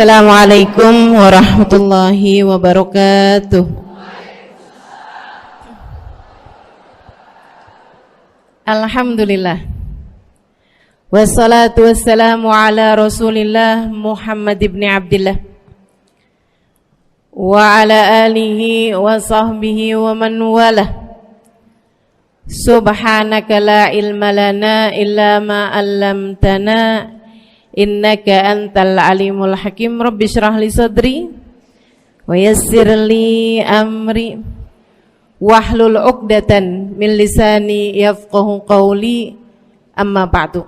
Assalamualaikum warahmatullahi wabarakatuh. Alhamdulillah. Wassalatu wassalamu ala Rasulillah Muhammad ibn Abdillah wa ala alihi wa sahbihi wa man walah. Subhanaka la ilma lana illa ma 'allamtana innaka antal alimul hakim. Rabbi shrah li sadri wa yassir li amri wahlul 'uqdatan min lisani yafqahu qawli. Amma ba'du.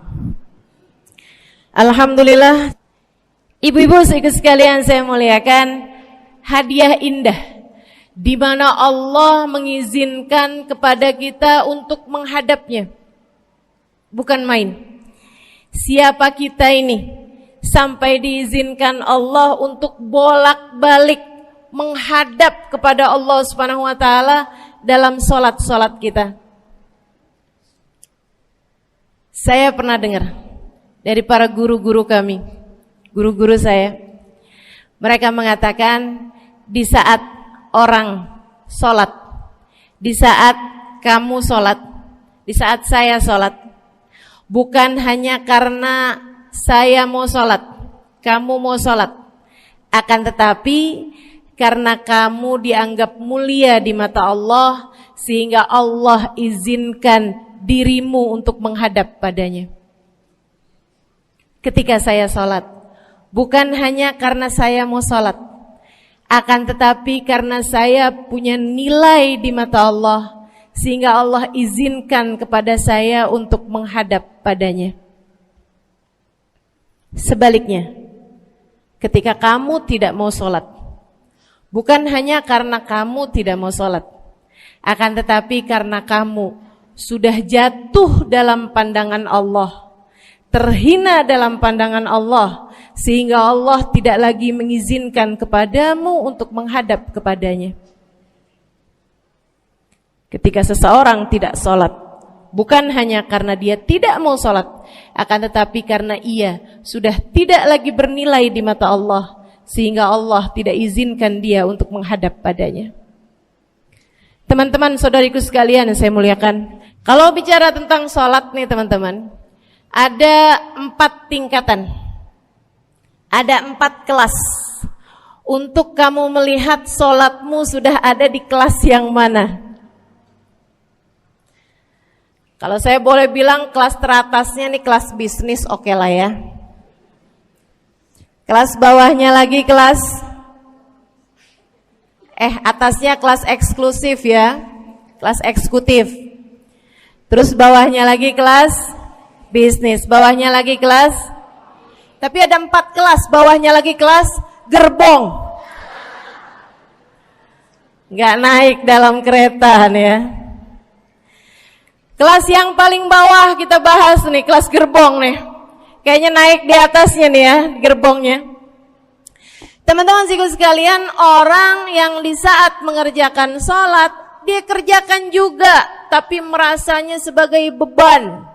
Alhamdulillah, ibu-ibu sekalian saya muliakan, hadiah indah di mana Allah mengizinkan kepada kita untuk menghadapnya. Bukan main. Siapa kita ini sampai diizinkan Allah untuk bolak-balik menghadap kepada Allah Subhanahu wa taala dalam salat-salat kita. Saya pernah dengar dari para guru-guru kami, guru-guru saya. Mereka mengatakan di saat orang salat, di saat kamu salat, di saat saya salat, bukan hanya karena saya mau sholat, kamu mau sholat, akan tetapi karena kamu dianggap mulia di mata Allah, sehingga Allah izinkan dirimu untuk menghadap padanya. Ketika saya sholat, bukan hanya karena saya mau sholat, akan tetapi karena saya punya nilai di mata Allah, sehingga Allah izinkan kepada saya untuk menghadap padanya. Sebaliknya, ketika kamu tidak mau sholat, bukan hanya karena kamu tidak mau sholat, akan tetapi karena kamu sudah jatuh dalam pandangan Allah, terhina dalam pandangan Allah, sehingga Allah tidak lagi mengizinkan kepadamu untuk menghadap kepadanya. Ketika seseorang tidak sholat, bukan hanya karena dia tidak mau sholat, akan tetapi karena ia sudah tidak lagi bernilai di mata Allah, sehingga Allah tidak izinkan dia untuk menghadap padanya. Teman-teman, saudariku sekalian yang saya muliakan, kalau bicara tentang sholat nih teman-teman, ada 4 tingkatan, ada 4 kelas. Untuk kamu melihat sholatmu sudah ada di kelas yang mana. Kalau saya boleh bilang kelas teratasnya nih kelas bisnis, oke lah ya. Kelas bawahnya lagi kelas atasnya kelas eksklusif ya, kelas eksekutif. Terus bawahnya lagi kelas bisnis, bawahnya lagi kelas. Tapi ada 4 kelas, bawahnya lagi kelas gerbong. Nggak naik dalam kereta nih ya. Kelas yang paling bawah kita bahas nih, kelas gerbong nih. Kayaknya naik di atasnya nih ya, gerbongnya. Teman-teman sekalian, orang yang di saat mengerjakan sholat, dia kerjakan juga, tapi merasanya sebagai beban.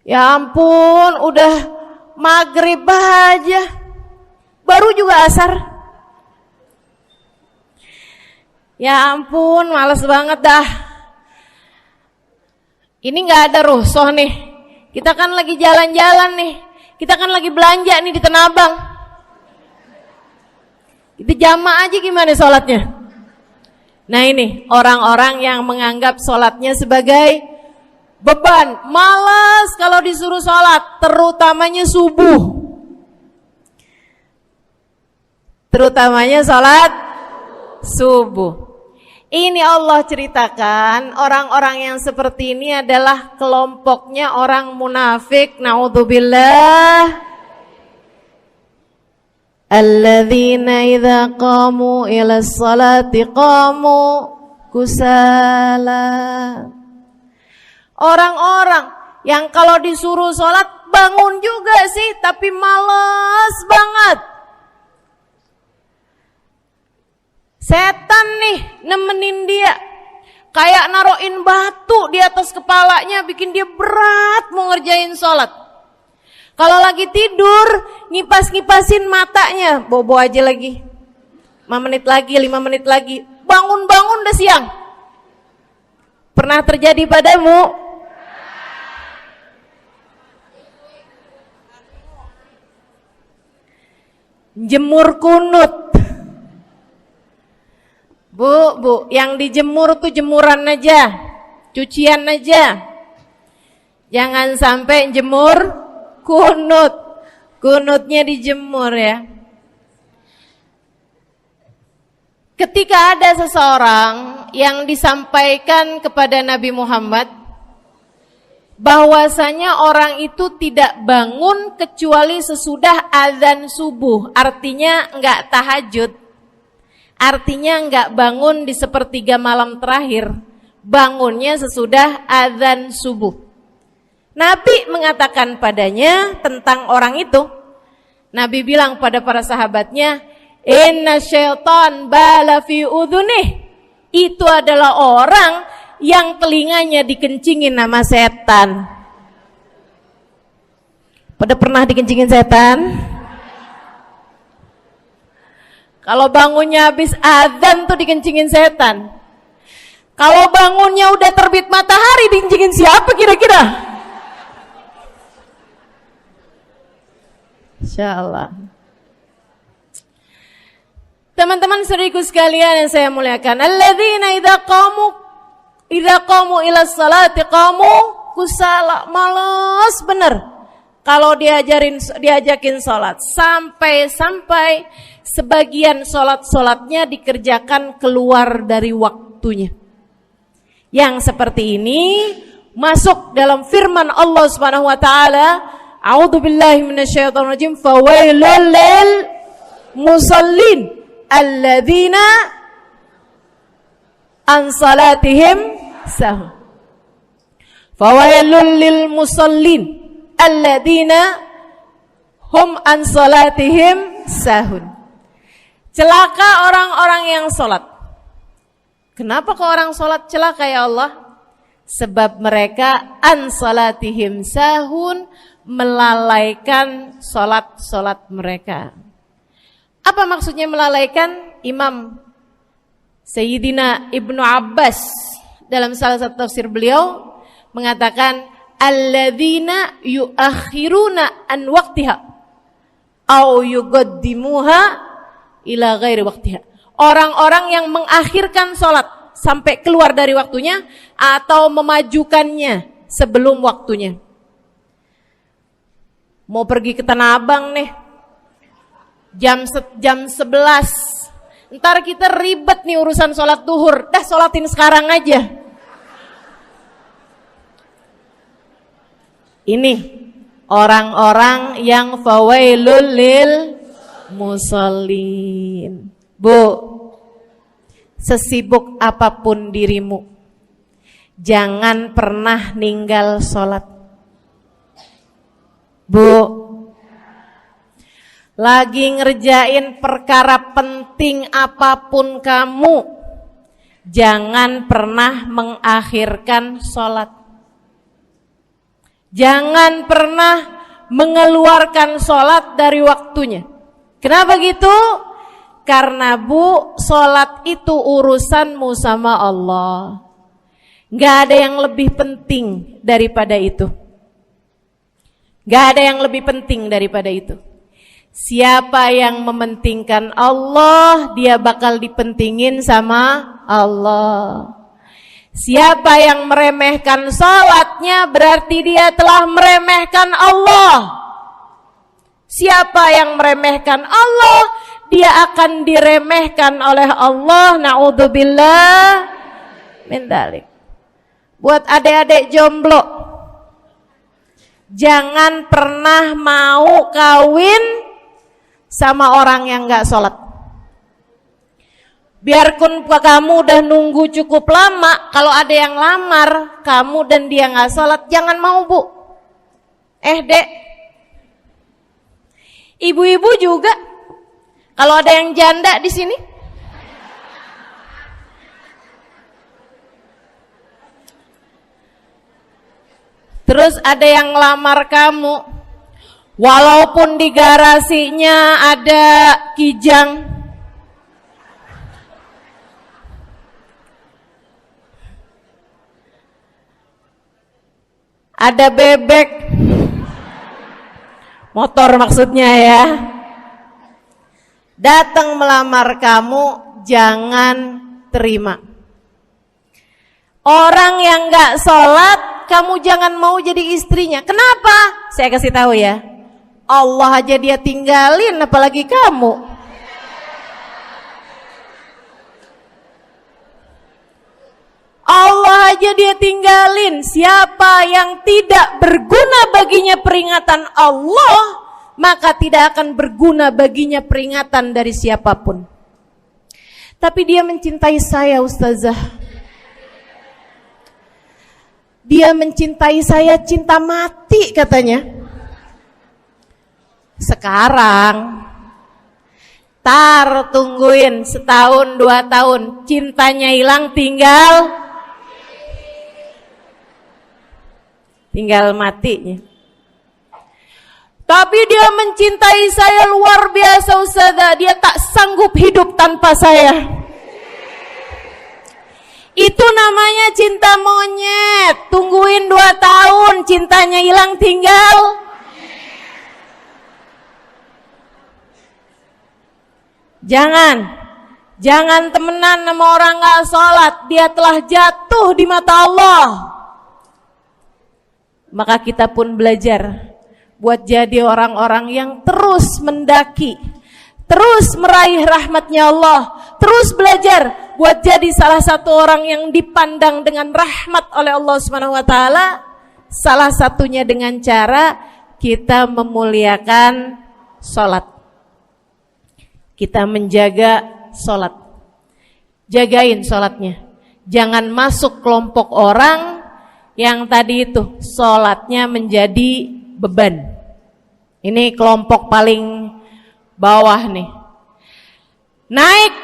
Ya ampun, udah maghrib aja, baru juga asar. Ya ampun, males banget dah. Ini gak ada rusuh nih. Kita kan lagi jalan-jalan nih. Kita kan lagi belanja nih di Tanah Abang. Kita jamaah aja gimana sholatnya. Nah ini orang-orang yang menganggap sholatnya sebagai beban. Malas kalau disuruh sholat, terutamanya subuh. Terutamanya sholat subuh. Ini Allah ceritakan orang-orang yang seperti ini adalah kelompoknya orang munafik. Naudzubillah. Alladzina idza qamu ila sholati qamu kusala. Orang-orang yang kalau disuruh sholat bangun juga sih, tapi malas banget. Setan nih nemenin dia, kayak naroin batu di atas kepalanya, bikin dia berat mau ngerjain sholat. Kalau lagi tidur, ngipas-ngipasin matanya, bobo aja lagi. 5 menit lagi, 5 menit lagi. Bangun-bangun udah siang. Pernah terjadi padamu? Jemur kunut. Bu, yang dijemur tuh jemuran aja, cucian aja. Jangan sampai jemur kunut. Kunutnya dijemur ya. Ketika ada seseorang yang disampaikan kepada Nabi Muhammad bahwasanya orang itu tidak bangun kecuali sesudah azan subuh, artinya enggak tahajud, artinya enggak bangun di sepertiga malam terakhir, bangunnya sesudah azan subuh. Nabi mengatakan padanya tentang orang itu, Nabi bilang pada para sahabatnya, inna syaitan bala fi udhunih, itu adalah orang yang telinganya dikencingin sama setan. Pada pernah dikencingin setan? Kalau bangunnya habis azan tuh dikencingin setan. Kalau bangunnya udah terbit matahari dikencingin siapa kira-kira? Insyaallah. Teman-teman saudariku sekalian yang saya muliakan, alladzina idza qamu ila sholati qamu kusala, malas bener kalau diajakin sholat, sampai sebagian sholatnya dikerjakan keluar dari waktunya. Yang seperti ini masuk dalam firman Allah Subhanahu wa taala, a'udzubillahi minasyaitonir rajim, fawailul lil musallin alladzina an salatihim sahun. Fawailul lil musallin alladzina hum an salatihim sahun. Celaka orang-orang yang salat. Kenapa kok orang salat celaka ya Allah? Sebab mereka an salatihim sahun, melalaikan salat mereka. Apa maksudnya melalaikan? Imam Sayyidina Ibnu Abbas dalam salah satu tafsir beliau mengatakan alladzina yuakhiruna an waqtiha au yuqaddimuha ila ghairi waqtiha. Orang-orang yang mengakhirkan salat sampai keluar dari waktunya atau memajukannya sebelum waktunya. Mau pergi ke Tanah Abang nih, jam 11. Ntar kita ribet nih urusan sholat duhur. Dah sholatin sekarang aja. Ini orang-orang yang fawailul lil musallin. Bu, sesibuk apapun dirimu, jangan pernah ninggal sholat. Bu, lagi ngerjain perkara penting apapun kamu, jangan pernah mengakhirkan sholat. Jangan pernah mengeluarkan sholat dari waktunya. Kenapa gitu? Karena bu, sholat itu urusanmu sama Allah. Gak ada yang lebih penting daripada itu. Gak ada yang lebih penting daripada itu. Siapa yang mementingkan Allah, dia bakal dipentingin sama Allah. Siapa yang meremehkan salatnya, berarti dia telah meremehkan Allah. Siapa yang meremehkan Allah, dia akan diremehkan oleh Allah. Na'udzubillah min dzalik. Buat adik-adik jomblo, jangan pernah mau kawin sama orang yang gak sholat. Biarpun kamu udah nunggu cukup lama, kalau ada yang lamar kamu dan dia gak sholat, jangan mau bu. Dek, ibu-ibu juga, kalau ada yang janda di sini, terus ada yang lamar kamu, Walaupun di garasinya ada kijang, ada bebek, motor maksudnya ya, datang melamar kamu, jangan terima. Orang yang gak sholat, kamu jangan mau jadi istrinya. Kenapa? Saya kasih tahu ya, Allah aja dia tinggalin, apalagi kamu. Allah aja dia tinggalin. Siapa yang tidak berguna baginya peringatan Allah, maka tidak akan berguna baginya peringatan dari siapapun. Tapi dia mencintai saya, Ustazah. Dia mencintai saya cinta mati katanya. Sekarang tungguin setahun 2 tahun, cintanya hilang, tinggal matinya. Tapi dia mencintai saya luar biasa, Ustazah. Dia tak sanggup hidup tanpa saya. Itu namanya cinta monyet. Tungguin 2 tahun, cintanya hilang, tinggal. Jangan temenan sama orang gak sholat. Dia telah jatuh di mata Allah. Maka kita pun belajar buat jadi orang-orang yang terus mendaki, terus meraih rahmatnya Allah, terus belajar buat jadi salah satu orang yang dipandang dengan rahmat oleh Allah Subhanahu wa taala. Salah satunya dengan cara kita memuliakan sholat. Kita menjaga sholat. Jagain sholatnya. Jangan masuk kelompok orang yang tadi itu sholatnya menjadi beban. Ini kelompok paling bawah nih. Naik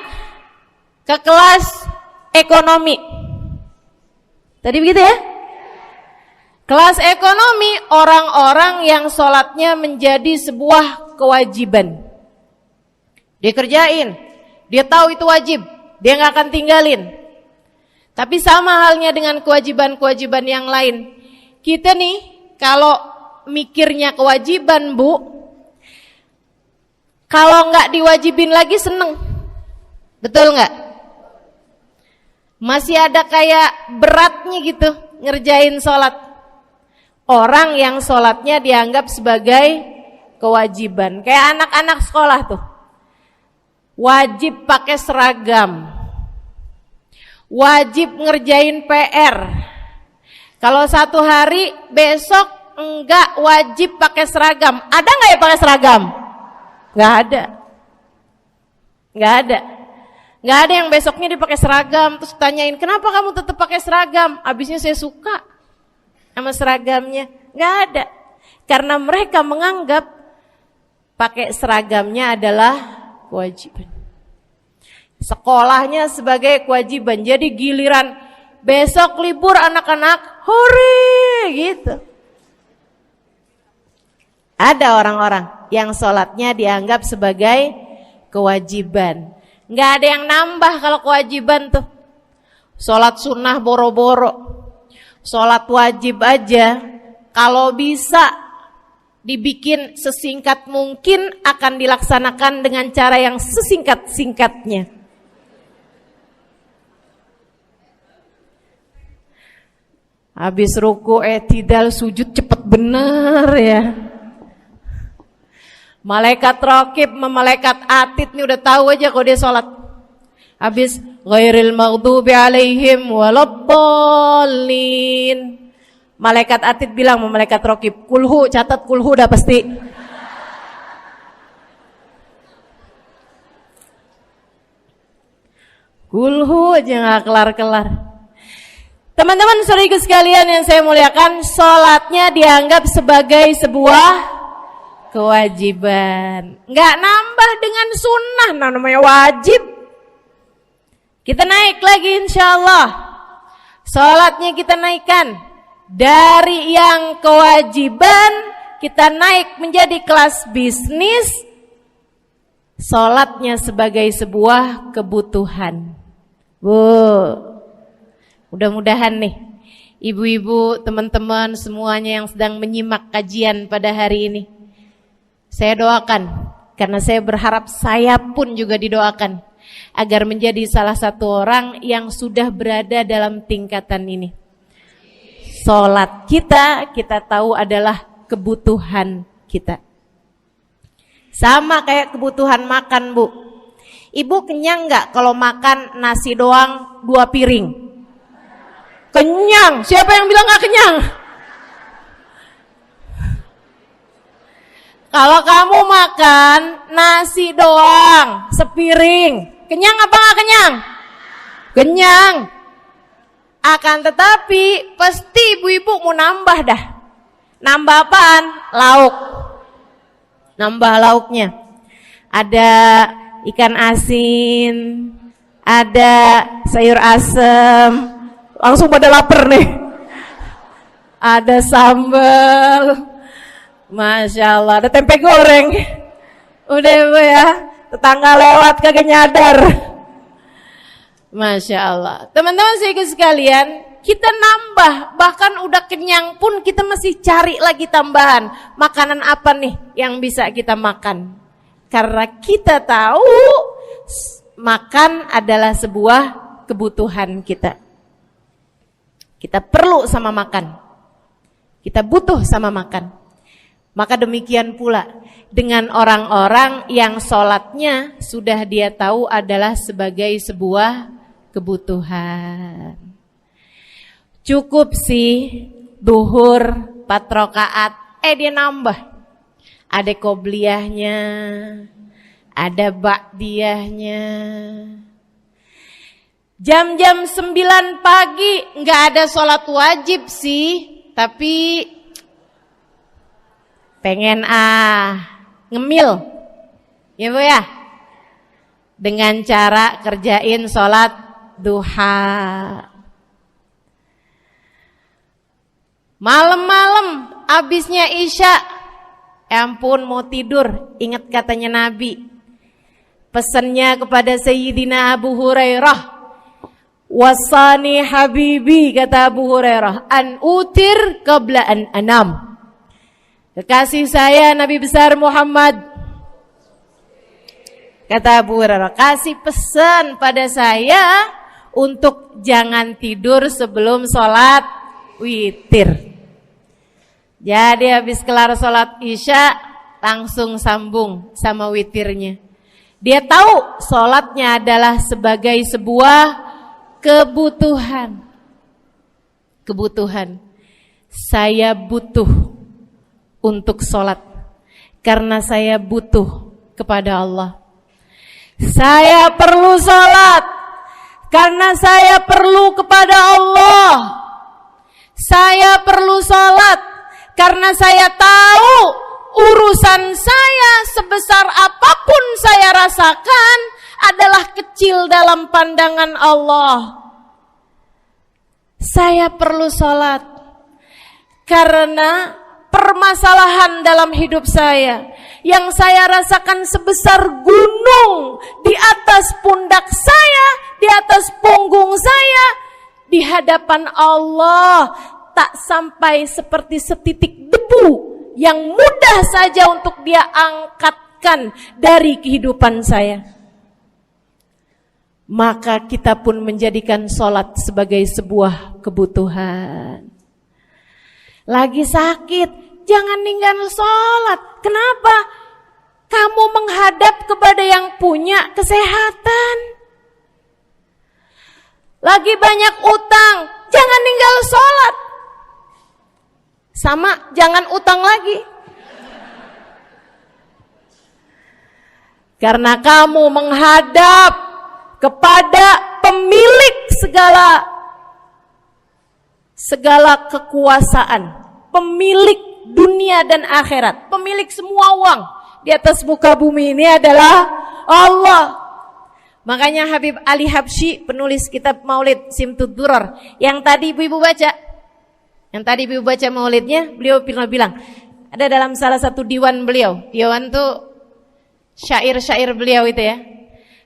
ke kelas ekonomi. Tadi begitu ya? Kelas ekonomi, orang-orang yang sholatnya menjadi sebuah kewajiban. Dia kerjain, dia tahu itu wajib, dia gak akan tinggalin. Tapi sama halnya dengan kewajiban-kewajiban yang lain. Kita nih kalau mikirnya kewajiban, Bu, kalau gak diwajibin lagi seneng. Betul gak? Masih ada kayak beratnya gitu ngerjain sholat. Orang yang sholatnya dianggap sebagai kewajiban. Kayak anak-anak sekolah tuh, wajib pakai seragam, wajib ngerjain PR. Kalau 1 hari, besok enggak wajib pakai seragam. Ada enggak ya pakai seragam? Enggak ada. Enggak ada. Enggak ada yang besoknya dipakai seragam. Terus tanyain, kenapa kamu tetap pakai seragam? Abisnya saya suka sama seragamnya. Enggak ada. Karena mereka menganggap pakai seragamnya adalah kewajiban. Sekolahnya sebagai kewajiban. Jadi giliran besok libur anak-anak, hore gitu. Ada orang-orang yang sholatnya dianggap sebagai kewajiban. Nggak ada yang nambah kalau kewajiban tuh. Sholat sunnah boro-boro, sholat wajib aja kalau bisa dibikin sesingkat mungkin akan dilaksanakan dengan cara yang sesingkat-singkatnya. Habis ruku i'tidal sujud cepet bener ya. Malaikat raqib sama malaikat atid nih udah tahu aja kalau dia sholat. Habis ghairil maghdubi alaihim waladdallin. Malaikat atid bilang sama malaikat raqib, kulhu, catat kulhu udah pasti. Kulhu aja gak kelar-kelar. Teman-teman saudariku sekalian yang saya muliakan, sholatnya dianggap sebagai sebuah kewajiban. Nggak nambah dengan sunnah, namanya wajib. Kita naik lagi insyaallah. Sholatnya kita naikkan dari yang kewajiban kita naik menjadi kelas bisnis, sholatnya sebagai sebuah kebutuhan. Bu, mudah-mudahan nih ibu-ibu, teman-teman semuanya yang sedang menyimak kajian pada hari ini, saya doakan, karena saya berharap saya pun juga didoakan agar menjadi salah satu orang yang sudah berada dalam tingkatan ini. Sholat kita tahu adalah kebutuhan kita. Sama kayak kebutuhan makan, Bu. Ibu kenyang nggak kalau makan nasi doang 2 piring? Kenyang. Siapa yang bilang nggak kenyang? Kalau kamu makan nasi doang sepiring, kenyang apa nggak kenyang? Kenyang. Akan tetapi pasti ibu-ibu mau nambah dah. Nambah apaan? Lauk. Nambah lauknya. Ada ikan asin, ada sayur asem. Langsung pada lapar nih. Ada sambal. Masya Allah, ada tempe goreng. Udah ibu ya, tetangga lewat kagak nyadar. Masya Allah. Teman-teman sekalian, kita nambah, bahkan udah kenyang pun kita masih cari lagi tambahan. Makanan apa nih yang bisa kita makan? Karena kita tahu makan adalah sebuah kebutuhan kita. Kita perlu sama makan. Kita butuh sama makan. Maka demikian pula dengan orang-orang yang sholatnya sudah dia tahu adalah sebagai sebuah kebutuhan. Cukup sih duhur 4 rakaat, dia nambah. Ada qobliyahnya, ada ba'diyahnya. Jam-jam 9 pagi nggak ada sholat wajib sih, tapi pengen ngemil, ya Bu ya, dengan cara kerjain sholat duha. Malam-malam abisnya isya, ampun mau tidur, ingat katanya Nabi, pesannya kepada Sayyidina Abu Hurairah, wasani habibi, kata Abu Hurairah, an utir qabla an anam. Kekasih saya Nabi besar Muhammad, kata Abu Hurairah, kasih pesan pada saya untuk jangan tidur sebelum sholat witir. Jadi habis kelar sholat isya langsung sambung sama witirnya. Dia tahu sholatnya adalah sebagai sebuah kebutuhan. Kebutuhan. Saya butuh untuk sholat karena saya butuh kepada Allah. Saya perlu sholat karena saya perlu kepada Allah. Saya perlu sholat karena saya tahu urusan saya sebesar apapun saya rasakan adalah kecil dalam pandangan Allah. Saya perlu sholat karena permasalahan dalam hidup saya yang saya rasakan sebesar gunung di atas pundak saya, di atas punggung saya, di hadapan Allah tak sampai seperti setitik debu yang mudah saja untuk dia angkatkan dari kehidupan saya. Maka kita pun menjadikan sholat sebagai sebuah kebutuhan. Lagi sakit, jangan ninggal sholat. Kenapa? Kamu menghadap kepada yang punya kesehatan. Lagi banyak utang, jangan ninggal sholat. Sama, jangan utang lagi. Karena kamu menghadap kepada pemilik segala kekuasaan, pemilik dunia dan akhirat, pemilik semua uang di atas muka bumi ini adalah Allah. Makanya Habib Ali Habsyi, penulis kitab Maulid Simtud Durar, yang tadi ibu-ibu baca maulidnya, beliau pernah bilang, Ada dalam salah satu diwan beliau. Diwan tuh syair-syair beliau itu ya.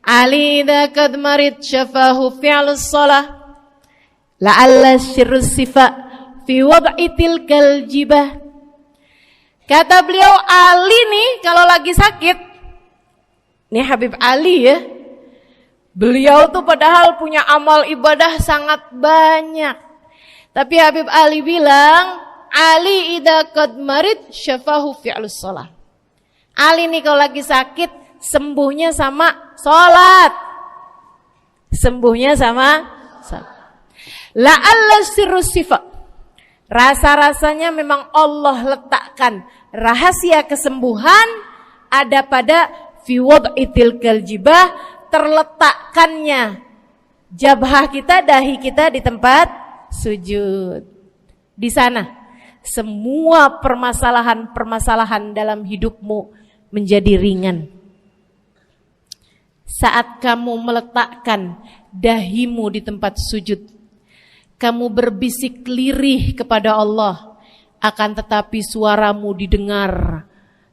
Ali idza kad marid syafahu fi'lus shalah la'alla syirru sifa fi wad'i tilkal jibah. Kata beliau, Ali nih kalau lagi sakit, nih Habib Ali ya, beliau tuh padahal punya amal ibadah sangat banyak. Tapi Habib Ali bilang, Ali idza qad marid syafahu fi'lus shalah. Ali nih kalau lagi sakit, sembuhnya sama sholat. Sembuhnya sama sholat. La'alla sirru sifat. Rasa-rasanya memang Allah letakkan rahasia kesembuhan ada pada fi wad'i tilkal jibah, terletakkannya jabhah kita, dahi kita di tempat sujud. Di sana semua permasalahan-permasalahan dalam hidupmu menjadi ringan. Saat kamu meletakkan dahimu di tempat sujud, kamu berbisik lirih kepada Allah, akan tetapi suaramu didengar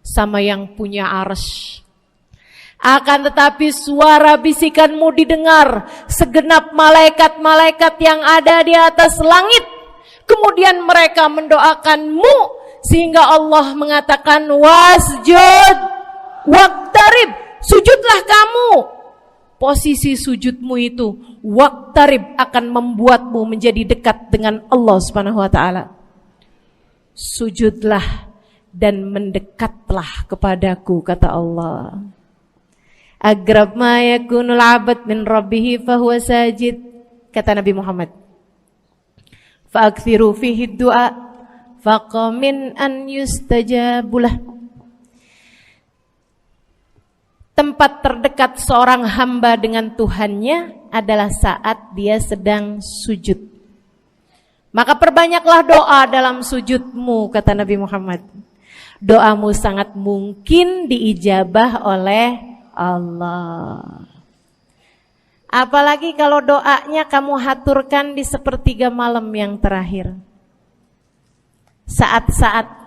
sama yang punya arsy. Akan tetapi suara bisikanmu didengar segenap malaikat-malaikat yang ada di atas langit. Kemudian mereka mendoakanmu sehingga Allah mengatakan wasjud waqtarib, sujudlah kamu. Posisi sujudmu itu waqtarib akan membuatmu menjadi dekat dengan Allah Subhanahu wa taala. Sujudlah dan mendekatlah kepadaku, kata Allah. Agrab ma yakunul 'abd min rabbih fahuwa sajid, kata Nabi Muhammad. Fa'akthiru fihi du'a faqamin an yustajabulah. Tempat terdekat seorang hamba dengan Tuhannya adalah saat dia sedang sujud. Maka perbanyaklah doa dalam sujudmu, kata Nabi Muhammad. Doamu sangat mungkin diijabah oleh Allah. Apalagi kalau doanya kamu haturkan di sepertiga malam yang terakhir. Saat-saat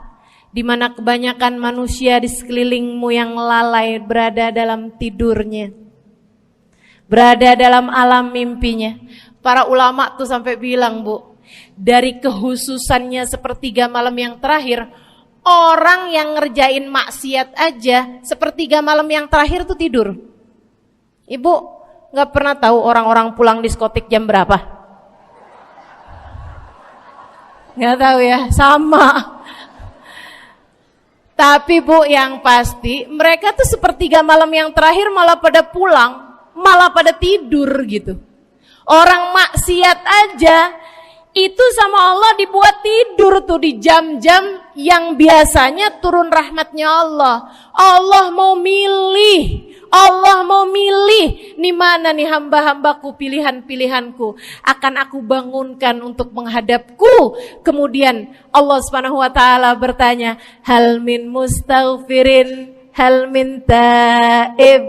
di mana kebanyakan manusia di sekelilingmu yang lalai berada dalam tidurnya, berada dalam alam mimpinya. Para ulama tuh sampai bilang, Bu, dari kehususannya sepertiga malam yang terakhir, orang yang ngerjain maksiat aja sepertiga malam yang terakhir tuh tidur. Ibu gak pernah tahu orang-orang pulang diskotik jam berapa? Gak tahu ya, sama. Tapi Bu, yang pasti mereka tuh sepertiga malam yang terakhir malah pada pulang, malah pada tidur gitu. Orang maksiat aja itu sama Allah dibuat tidur tuh di jam-jam yang biasanya turun rahmatnya Allah. Allah mau milih nih mana nih hamba-hambaku, pilihan-pilihanku akan aku bangunkan untuk menghadapku. Kemudian Allah Subhanahu wa taala bertanya, hal min mustaghfirin, hal min taib,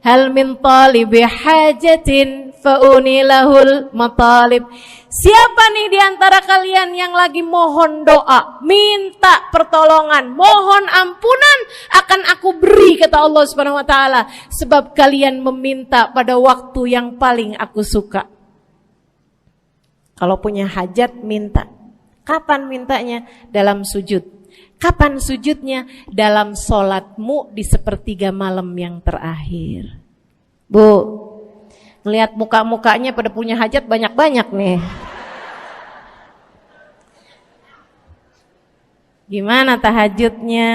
hal min talibi hajatin faunilahul matalib. Siapa nih di antara kalian yang lagi mohon doa, minta pertolongan, mohon ampunan, akan aku beri, kata Allah Subhanahu wa taala, sebab kalian meminta pada waktu yang paling aku suka. Kalau punya hajat minta. Kapan mintanya? Dalam sujud. Kapan sujudnya? Dalam sholatmu di sepertiga malam yang terakhir. Bu, ngelihat muka-mukanya pada punya hajat banyak-banyak nih. Gimana tahajudnya?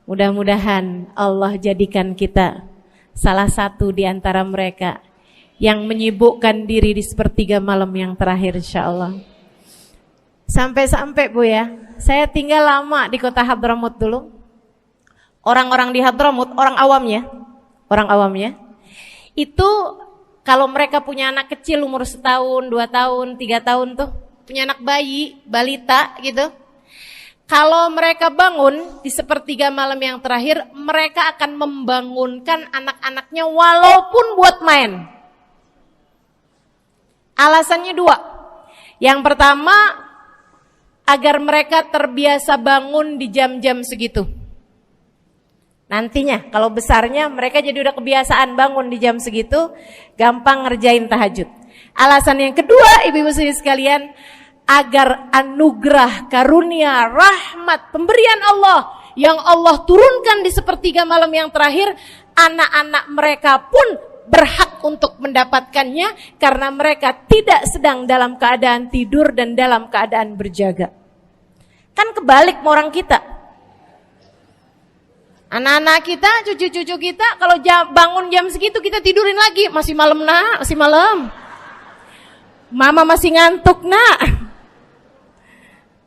Mudah-mudahan Allah jadikan kita salah satu di antara mereka yang menyibukkan diri di sepertiga malam yang terakhir, insyaallah. Sampai-sampai Bu ya, saya tinggal lama di kota Hadramut dulu. Orang-orang di Hadramut, orang awamnya, itu kalau mereka punya anak kecil umur 1 tahun, 2 tahun, 3 tahun tuh, punya anak bayi, balita gitu. Kalau mereka bangun di sepertiga malam yang terakhir, mereka akan membangunkan anak-anaknya walaupun buat main. Alasannya 2. Yang pertama, agar mereka terbiasa bangun di jam-jam segitu. Nantinya kalau besarnya mereka jadi udah kebiasaan bangun di jam segitu, gampang ngerjain tahajud. Alasan yang kedua, ibu-ibu sekalian, agar anugerah, karunia, rahmat, pemberian Allah yang Allah turunkan di sepertiga malam yang terakhir, anak-anak mereka pun berhak untuk mendapatkannya karena mereka tidak sedang dalam keadaan tidur dan dalam keadaan berjaga. Kan kebalik sama orang kita. Anak-anak kita, cucu-cucu kita kalau bangun jam segitu kita tidurin lagi, masih malam nak, masih malam. Mama masih ngantuk nak.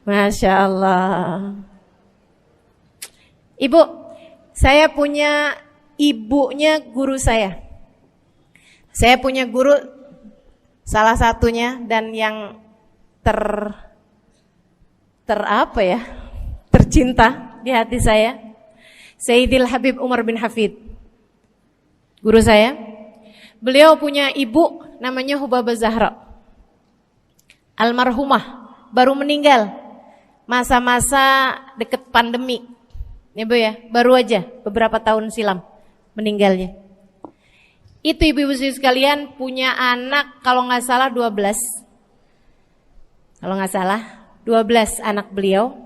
Masya Allah. Ibu, saya punya ibunya guru saya. Saya punya guru salah satunya dan yang tercinta di hati saya, Sayyidil Habib Umar bin Hafid. Guru saya. Beliau punya ibu namanya Hubabah Zahra. Almarhumah, baru meninggal masa-masa deket pandemi. Ya Bu ya, baru aja beberapa tahun silam meninggalnya. Itu ibu-ibu sekalian punya anak kalau nggak salah 12. Kalau nggak salah 12 anak beliau.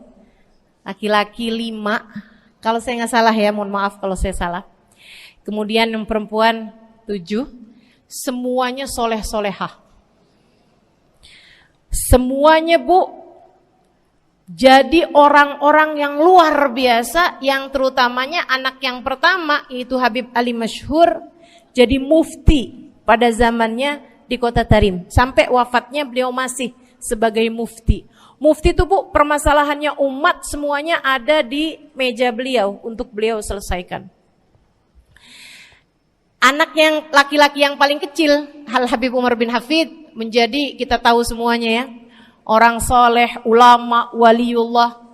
Laki-laki 5. Kalau saya nggak salah ya, mohon maaf kalau saya salah. Kemudian yang perempuan 7. Semuanya soleh-solehah. Semuanya Bu, jadi orang-orang yang luar biasa, yang terutamanya anak yang pertama yaitu Habib Ali Masyhur, jadi mufti pada zamannya di Kota Tarim. Sampai wafatnya beliau masih sebagai mufti. Mufti itu Bu, permasalahannya umat semuanya ada di meja beliau untuk beliau selesaikan. Anak yang laki-laki yang paling kecil, Habib Umar bin Hafid, menjadi kita tahu semuanya ya, orang soleh, ulama, waliullah.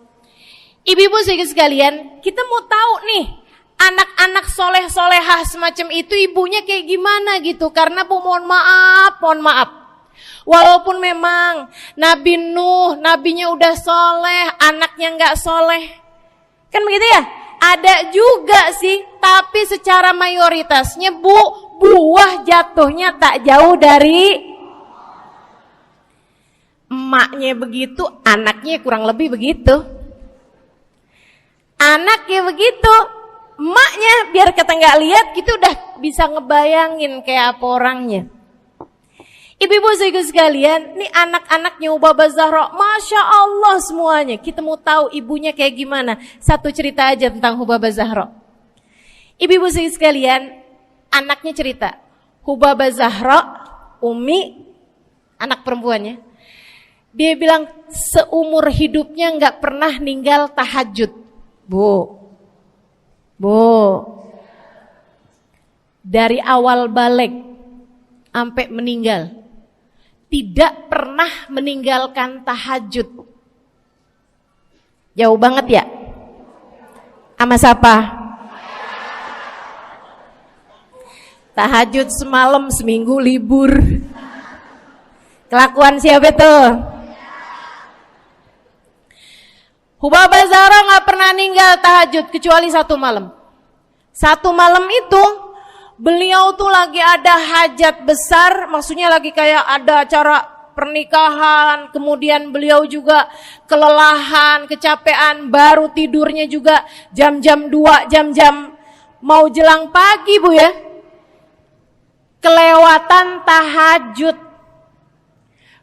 Ibu-ibu sekalian, kita mau tahu nih, anak-anak soleh-solehah semacam itu ibunya kayak gimana gitu. Karena Bu, mohon maaf, walaupun memang Nabi Nuh, nabinya udah soleh, anaknya gak soleh, kan begitu ya? Ada juga sih, tapi secara mayoritasnya Bu, buah jatuhnya tak jauh dari emaknya begitu, anaknya kurang lebih begitu. Anaknya begitu, emaknya biar kita nggak lihat gitu udah bisa ngebayangin kayak apa orangnya. Ibu-ibu sekalian, nih anak-anaknya Hubabah Zahra, Masya Allah semuanya. Kita mau tahu ibunya kayak gimana. Satu cerita aja tentang Hubabah Zahra. Ibu-ibu sekalian, anaknya cerita, Hubabah Zahra, Umi, anak perempuannya, dia bilang seumur hidupnya nggak pernah ninggal tahajud. Bu, dari awal balik sampai meninggal, tidak pernah meninggalkan tahajud. Jauh banget ya? Sama siapa? Tahajud semalam, seminggu libur. Kelakuan siapa tuh? Hubabah Zahra gak pernah ninggal tahajud kecuali satu malam. Satu malam itu beliau tuh lagi ada hajat besar, maksudnya lagi kayak ada acara pernikahan, kemudian beliau juga kelelahan, kecapean, baru tidurnya juga jam-jam 2, jam-jam mau jelang pagi Bu ya. Kelewatan tahajud.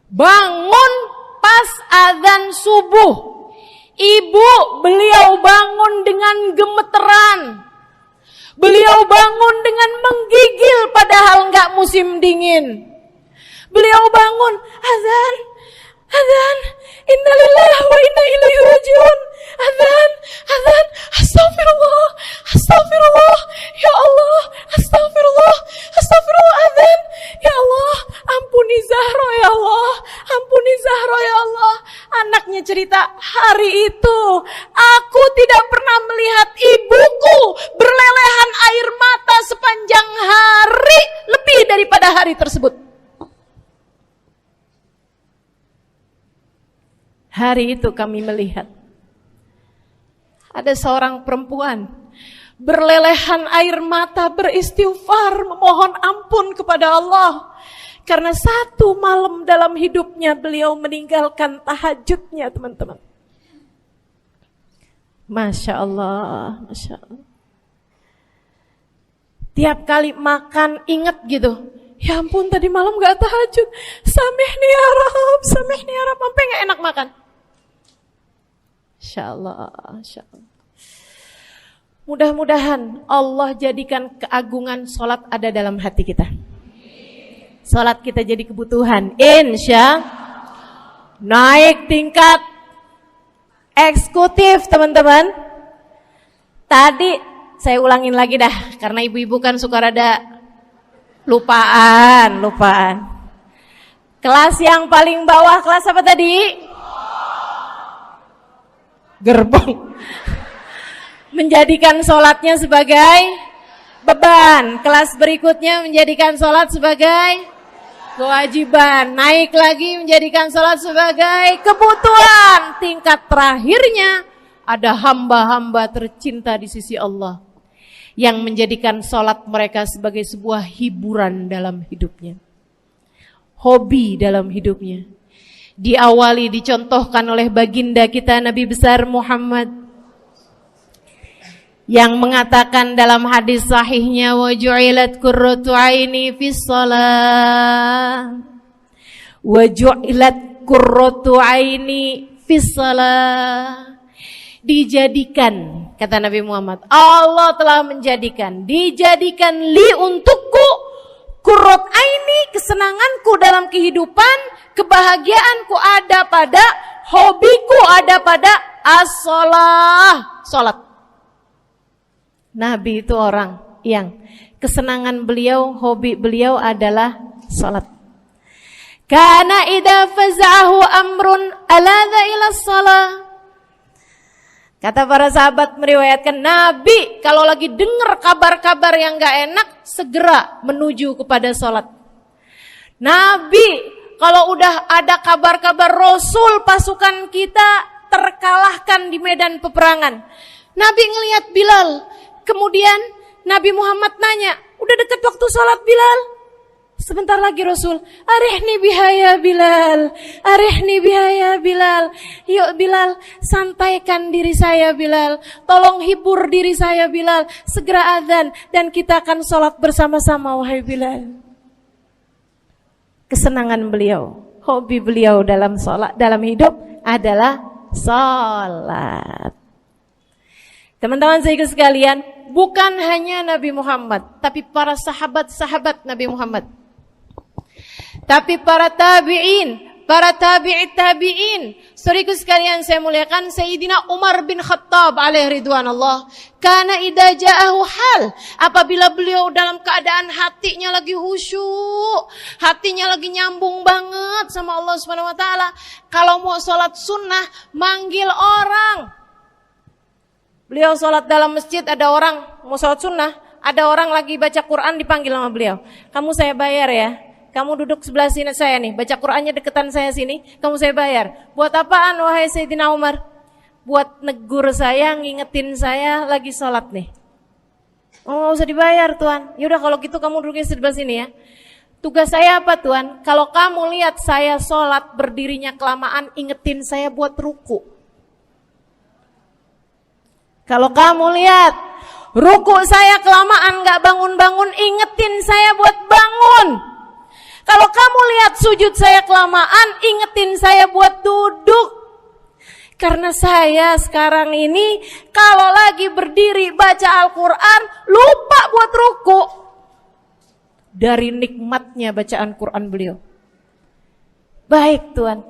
Bangun pas azan subuh. Ibu, beliau bangun dengan gemeteran. Beliau bangun dengan menggigil padahal enggak musim dingin. Beliau bangun, azan, innalillahi wa inna ilaihi rajiun. Azan, astagfirullah, ya Allah, astagfirullah, azan, ya Allah, ampuni Zahra ya Allah, Anaknya cerita, hari itu aku tidak pernah melihat ibuku berlelehan air mata sepanjang hari lebih daripada hari tersebut. Hari itu kami melihat ada seorang perempuan berlelehan air mata beristighfar memohon ampun kepada Allah karena satu malam dalam hidupnya beliau meninggalkan tahajudnya, teman-teman. Masya Allah, Masya Allah. Tiap kali makan ingat gitu, ya ampun tadi malam gak tahajud, samihni ya Rab, samihni ya Rab, sampai gak enak makan. Insya Allah, Insya Allah. Mudah-mudahan Allah jadikan keagungan sholat ada dalam hati kita. Sholat kita jadi kebutuhan. Insya naik tingkat eksekutif, teman-teman. Tadi saya ulangin lagi dah, karena ibu-ibu kan suka rada lupaan. Kelas yang paling bawah, kelas apa tadi? Gerbong. Menjadikan sholatnya sebagai beban. Kelas berikutnya menjadikan sholat sebagai kewajiban. Naik lagi menjadikan sholat sebagai kebutuhan. Tingkat terakhirnya ada hamba-hamba tercinta di sisi Allah yang menjadikan sholat mereka sebagai sebuah hiburan dalam hidupnya, hobi dalam hidupnya. Diawali, dicontohkan oleh baginda kita Nabi besar Muhammad yang mengatakan dalam hadis sahihnya, wa ju'ilat qurratu aini fis shalah, wa ju'ilat qurratu aini fis shalah. Dijadikan, kata Nabi Muhammad, Allah telah menjadikan, dijadikan li untukku qurrat aini, kesenanganku dalam kehidupan, kebahagiaanku ada pada, hobiku ada pada as-shalah, salat. Nabi itu orang yang kesenangan beliau, hobi beliau adalah salat. Kana idza faza'ahu amrun aladha ila shalah. Kata para sahabat meriwayatkan, Nabi kalau lagi dengar kabar-kabar yang gak enak, segera menuju kepada sholat. Nabi kalau udah ada kabar-kabar Rasul pasukan kita terkalahkan di medan peperangan, Nabi ngelihat Bilal. Kemudian Nabi Muhammad nanya, udah dekat waktu sholat Bilal? Sebentar lagi Rasul, arihni bihaya Bilal, arihni bihaya Bilal. Yuk Bilal, sampaikan diri saya Bilal, tolong hibur diri saya Bilal. Segera azan dan kita akan sholat bersama-sama wahai Bilal. Kesenangan beliau, hobi beliau dalam sholat, dalam hidup adalah sholat. Teman-teman saya sekalian, bukan hanya Nabi Muhammad, tapi para sahabat-sahabat Nabi Muhammad, tapi para tabi'in, para tabi'it tabi'in. Saudaraku sekalian saya muliakan, Sayyidina Umar bin Khattab alaihi ridwanullah, kana idza ja'ahu hal, apabila beliau dalam keadaan hatinya lagi khusyuk, hatinya lagi nyambung banget sama Allah Subhanahu wa taala, kalau mau salat sunnah manggil orang. Beliau salat dalam masjid, ada orang mau salat sunnah, ada orang lagi baca Quran dipanggil sama beliau. Kamu saya bayar ya. Kamu duduk sebelah sini saya nih, baca Qur'annya deketan saya sini, kamu saya bayar. Buat apaan wahai Sayyidina Umar? Buat negur saya, ngingetin saya lagi sholat nih. Oh gak usah dibayar Tuan. Yaudah kalau gitu kamu duduknya sebelah sini ya. Tugas saya apa Tuan? Kalau kamu lihat saya sholat berdirinya kelamaan, ingetin saya buat ruku. Kalau kamu lihat ruku saya kelamaan gak bangun-bangun, ingetin saya buat bangun. Kalau kamu lihat sujud saya kelamaan, ingetin saya buat duduk. Karena saya sekarang ini kalau lagi berdiri baca Al-Quran, lupa buat ruku. Dari nikmatnya bacaan Quran beliau. Baik Tuan.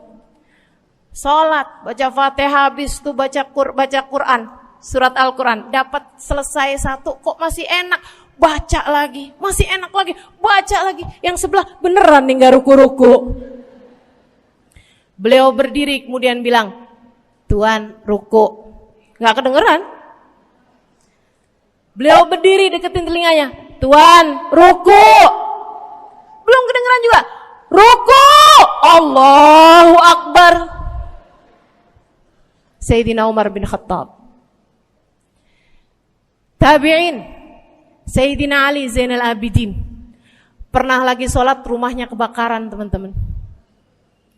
Sholat, baca Fatihah, habis itu baca Quran, surat Al-Quran. Dapat selesai satu, kok masih enak. Baca lagi, masih enak lagi, baca lagi. Yang sebelah beneran nih gak ruku-ruku. Beliau berdiri kemudian bilang, Tuan ruku. Gak kedengeran. Beliau berdiri deketin telinganya, Tuan ruku. Belum kedengeran juga. Ruku. Allahu Akbar. Sayyidina Umar bin Khattab. Tabi'in, Sayyidina Ali Zainal Abidin. Pernah lagi sholat, rumahnya kebakaran, teman-teman.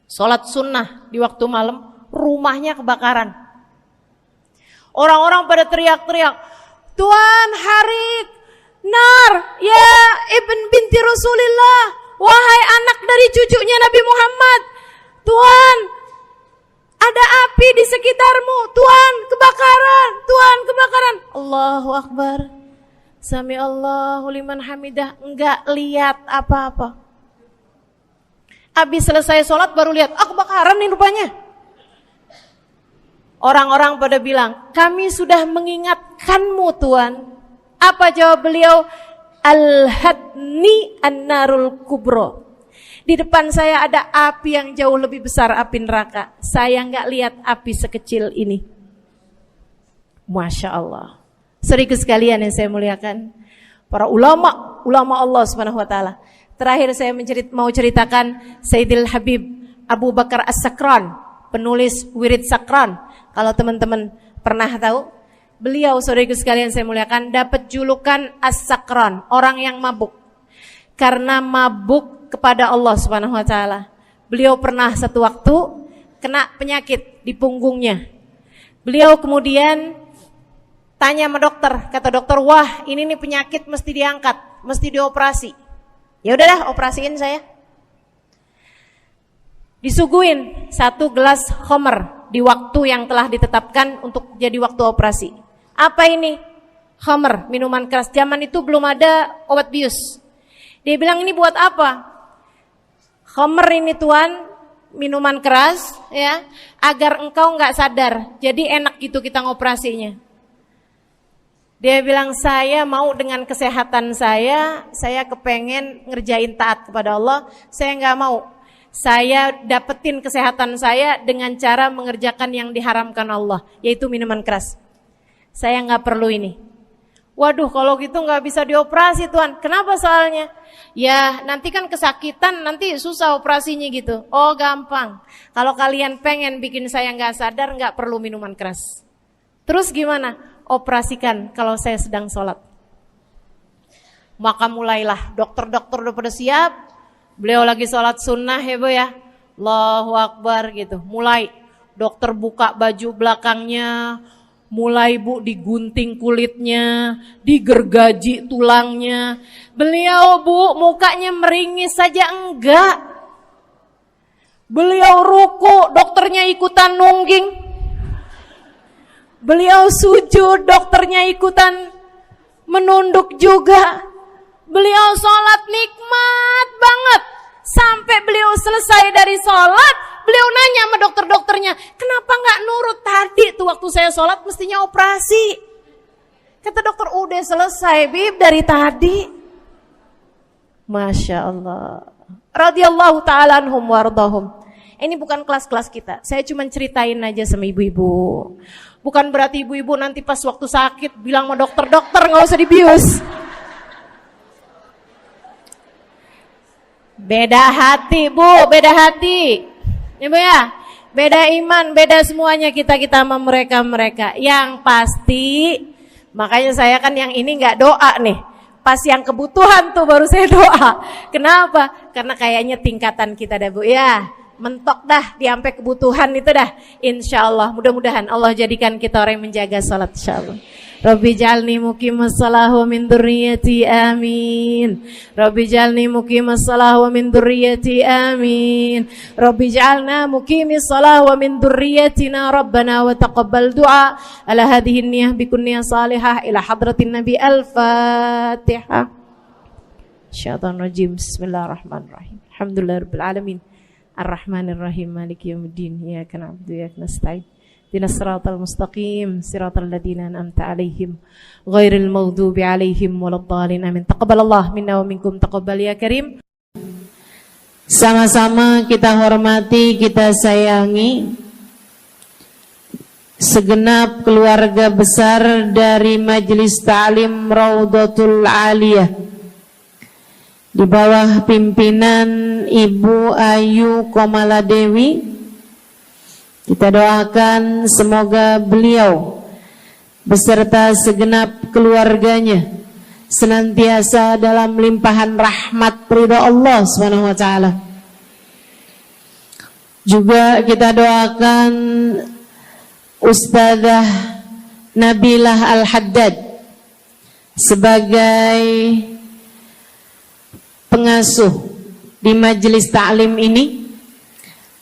Sholat sunnah di waktu malam, rumahnya kebakaran. Orang-orang pada teriak-teriak, Tuan Harik, nar, ya ibn binti Rasulillah, wahai anak dari cucunya Nabi Muhammad. Tuan, ada api di sekitarmu. Tuan, kebakaran. Tuan, kebakaran. Allahu Akbar. Sami Allahu liman hamidah. Enggak lihat apa-apa. Habis selesai sholat baru lihat, kebakaran nih rupanya. Orang-orang pada bilang, kami sudah mengingatkanmu Tuan. Apa jawab beliau? Al-hadni an-narul kubro. Di depan saya ada api yang jauh lebih besar, api neraka. Saya nggak lihat api sekecil ini. Masya Allah. Saudara sekalian yang saya muliakan, para ulama Allah Subhanahu Wa Taala. Terakhir saya mau ceritakan Sayyidil Habib Abu Bakar As-Sakran, penulis Wirid Sakran. Kalau teman-teman pernah tahu, beliau saudara sekalian saya muliakan dapat julukan As-Sakran, orang yang mabuk. Karena mabuk kepada Allah Subhanahu Wa Taala. Beliau pernah satu waktu kena penyakit di punggungnya. Beliau kemudian tanya sama dokter, kata dokter, wah ini nih penyakit mesti diangkat, mesti dioperasi. Ya udahlah, operasiin saya. Disuguhin 1 gelas khamr di waktu yang telah ditetapkan untuk jadi waktu operasi. Apa ini? Khamr, minuman keras. Zaman itu belum ada obat bius. Dia bilang, ini buat apa? Khamr ini Tuan, minuman keras ya, agar engkau nggak sadar. Jadi enak gitu kita ngoperasinya. Dia bilang, saya mau dengan kesehatan saya kepengen ngerjain taat kepada Allah. Saya nggak mau. Saya dapetin kesehatan saya dengan cara mengerjakan yang diharamkan Allah, yaitu minuman keras. Saya nggak perlu ini. Waduh, kalau gitu nggak bisa dioperasi Tuan. Kenapa soalnya? Ya nanti kan kesakitan, nanti susah operasinya gitu. Oh gampang. Kalau kalian pengen bikin saya nggak sadar, nggak perlu minuman keras. Terus gimana? Operasikan kalau saya sedang sholat. Maka mulailah dokter-dokter udah pada siap. Beliau lagi sholat sunnah ya Bu ya. Allahu Akbar gitu. Mulai dokter buka baju belakangnya. Mulai Bu digunting kulitnya, digergaji tulangnya. Beliau Bu mukanya meringis saja enggak. Beliau ruku, dokternya ikutan nungging. Beliau sujud, dokternya ikutan menunduk juga. Beliau sholat nikmat banget. Sampai beliau selesai dari sholat, beliau nanya sama dokter-dokternya, kenapa gak nurut tadi tuh waktu saya sholat mestinya operasi. Kata dokter, udah selesai Bib dari tadi. Masya Allah. Radiyallahu ta'ala anhum wardahum. Ini bukan kelas-kelas kita. Saya cuma ceritain aja sama ibu-ibu. Bukan berarti ibu-ibu nanti pas waktu sakit bilang sama dokter-dokter gak usah dibius. Beda hati Bu, beda hati. Ibu ya, beda iman, beda semuanya kita sama mereka. Yang pasti, makanya saya kan yang ini nggak doa nih. Pas yang kebutuhan tuh baru saya doa. Kenapa? Karena kayaknya tingkatan kita dah Bu ya. Mentok dah, sampai kebutuhan itu dah. Insya Allah, mudah-mudahan Allah jadikan kita orang yang menjaga salat insya Allah. Rabbi jalni muqimas salah wa min dzurriyyati amin. Rabbi jalni muqimas salah wa min dzurriyyati amin. Rabbi jalna muqimis salah wa min dzurriyyatina rabbana wa taqabbal du'a. Ala hadhihi niyyah bikun niyyah salihah ila hadratin nabi al-fatihah. Syaitanir rajim. Bismillahirrahmanirrahim. Alhamdulillahirabbil alamin. Ar-Rahmanir-Rahim. Maliki yaumiddin. Iyyaka na'budu wa iyyaka nasta'in. Ihdinas siratal mustaqim, siratal ladzina an'amta 'alaihim, ghairil maghdubi 'alaihim waladdallin. Amin. Taqabbalallahu minna wa minkum, taqabbal ya karim. Sama-sama kita hormati, kita sayangi segenap keluarga besar dari Majelis Ta'lim Raudhatul Aliyah di bawah pimpinan Ibu Ayu Komaladewi Kita doakan semoga beliau beserta segenap keluarganya senantiasa dalam limpahan rahmat ridha Allah Subhanahu wa taala. Juga kita doakan Ustazah Nabilah Al-Haddad sebagai pengasuh di majelis ta'lim ini,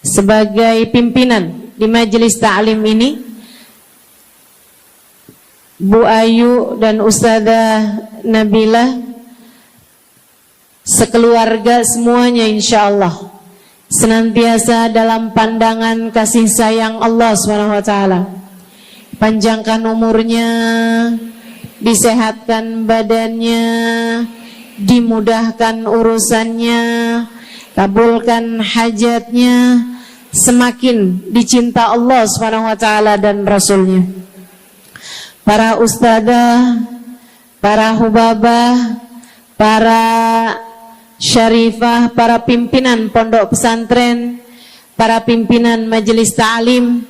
sebagai pimpinan di majelis ta'lim ini, Bu Ayu dan Ustazah Nabilah sekeluarga semuanya insyaallah senantiasa dalam pandangan kasih sayang Allah SWT. Panjangkan umurnya, disehatkan badannya, dimudahkan urusannya, kabulkan hajatnya, semakin dicinta Allah SWT dan Rasulnya. Para ustadzah, para hubabah, para syarifah, para pimpinan pondok pesantren, para pimpinan majelis ta'lim,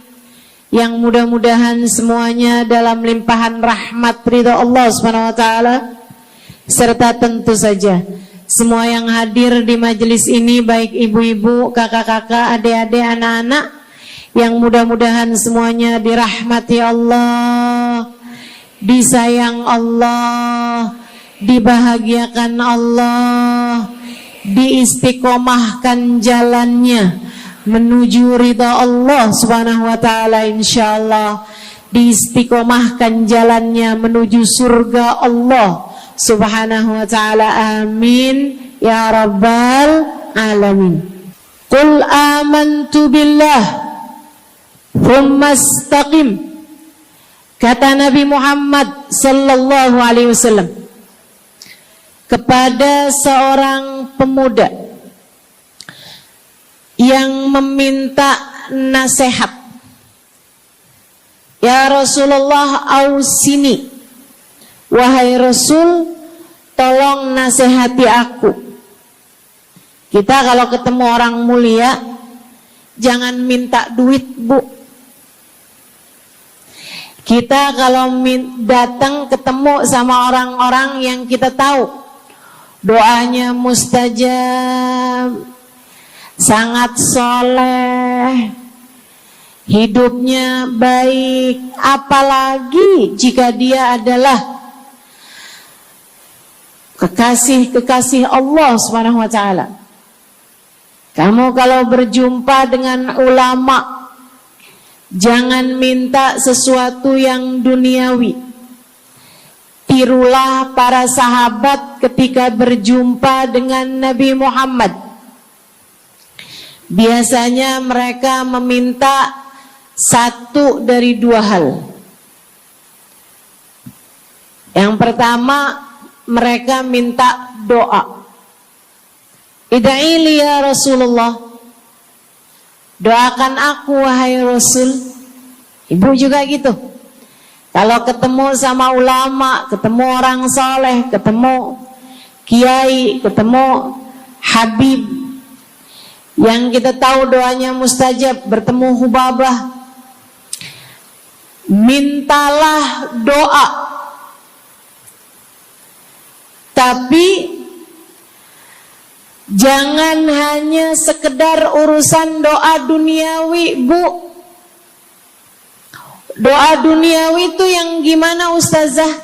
yang mudah-mudahan semuanya dalam limpahan rahmat ridha Allah SWT, serta tentu saja semua yang hadir di majelis ini, baik ibu-ibu, kakak-kakak, adik-adik, anak-anak, yang mudah-mudahan semuanya dirahmati Allah, disayang Allah, dibahagiakan Allah, diistiqomahkan jalannya menuju ridha Allah Subhanahu wa taala, insyaallah diistiqomahkan jalannya menuju surga Allah Subhanahu wa taala. Amin ya rabbal alamin. Qul amantu billah thumma istaqim, kata Nabi Muhammad sallallahu alaihi wasallam kepada seorang pemuda yang meminta nasihat, ya Rasulullah ausini, wahai Rasul tolong nasihati aku. Kita kalau ketemu orang mulia jangan minta duit, Bu. Kita kalau datang ketemu sama orang-orang yang kita tahu doanya mustajab, sangat soleh, hidupnya baik, apalagi jika dia adalah kekasih-kekasih Allah Subhanahu wa taala. Kamu kalau berjumpa dengan ulama, jangan minta sesuatu yang duniawi. Tirulah para sahabat ketika berjumpa dengan Nabi Muhammad. Biasanya mereka meminta satu dari dua hal. Yang pertama, mereka minta doa. Ida'ili ya Rasulullah, doakan aku wahai Rasul. Ibu juga gitu. Kalau ketemu sama ulama, ketemu orang soleh, ketemu kiai, ketemu habib yang kita tahu doanya mustajab, bertemu hubabah, mintalah doa. Tapi jangan hanya sekedar urusan doa duniawi, Bu. Doa duniawi itu yang gimana, Ustazah?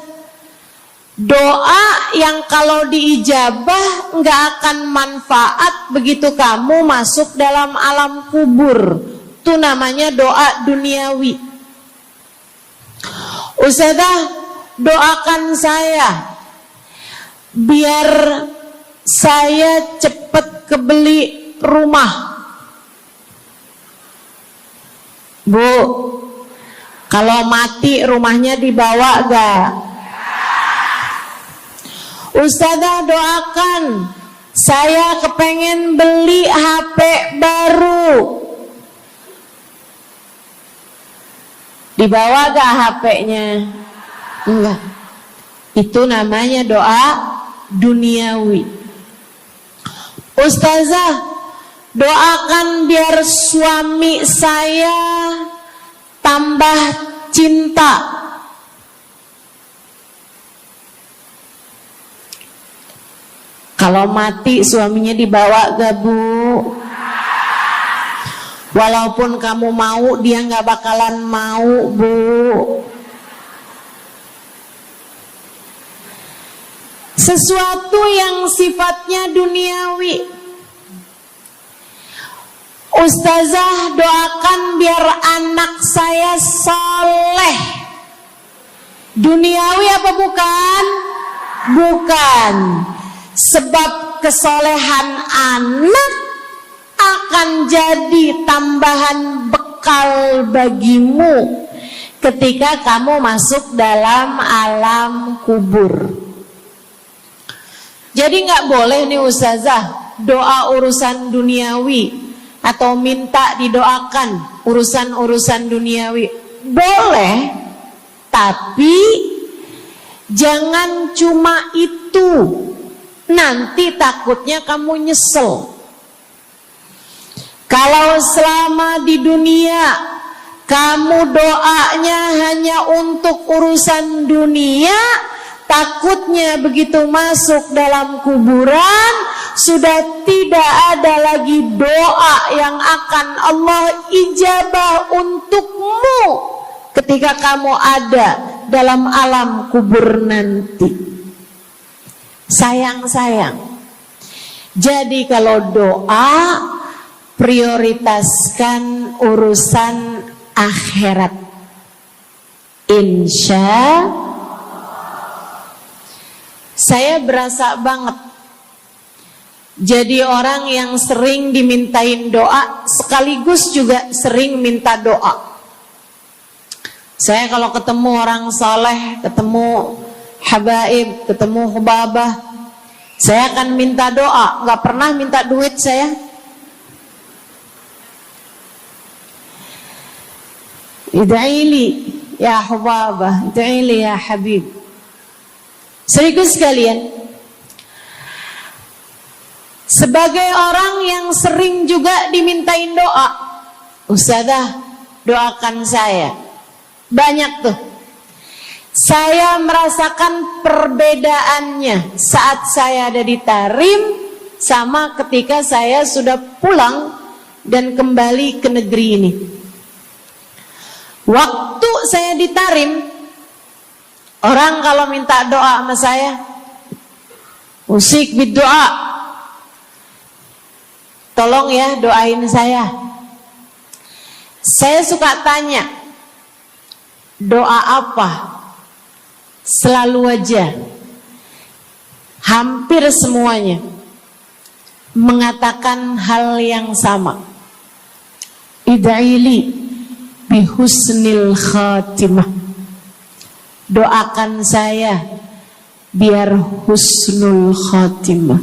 Doa yang kalau diijabah nggak akan manfaat begitu kamu masuk dalam alam kubur. Itu namanya doa duniawi. Ustazah, doakan saya biar saya cepat kebeli rumah. Bu, kalau mati rumahnya dibawa gak? Ustazah, doakan saya kepengen beli HP baru. Dibawa gak HP-nya? Enggak. Itu namanya doa duniawi. Ustazah, Doakan biar suami saya tambah cinta. Kalau mati suaminya dibawa gak Bu? Walaupun kamu mau, dia gak bakalan mau Bu. Sesuatu yang sifatnya duniawi. Ustazah, doakan biar anak saya soleh. Duniawi apa bukan? Bukan. Sebab kesolehan anak akan jadi tambahan bekal bagimu ketika kamu masuk dalam alam kubur. Jadi gak boleh nih Ustazah doa urusan duniawi atau minta didoakan urusan-urusan duniawi. Boleh, tapi jangan cuma itu. Nanti takutnya kamu nyesel. Kalau selama di dunia kamu doanya hanya untuk urusan dunia, takutnya begitu masuk dalam kuburan sudah tidak ada lagi doa yang akan Allah ijabah untukmu ketika kamu ada dalam alam kubur nanti. Sayang. Jadi kalau doa, prioritaskan urusan akhirat. Insya saya berasa banget jadi orang yang sering dimintain doa, sekaligus juga sering minta doa. Saya kalau ketemu orang soleh, ketemu habaib, ketemu hubabah, saya akan minta doa, gak pernah minta duit saya. Ida'ili ya hubabah, ida'ili ya habib. Serius sekalian, sebagai orang yang sering juga dimintain doa, Ustazah doakan saya. Banyak tuh. Saya merasakan perbedaannya saat saya ada di Tarim sama ketika saya sudah pulang dan kembali ke negeri ini. Waktu saya di Tarim, orang kalau minta doa sama saya, usik berdoa, tolong ya doain saya. Saya suka tanya, doa apa? Selalu aja, hampir semuanya mengatakan hal yang sama. Ida'ili bihusnil khatimah. Doakan saya biar husnul khatimah.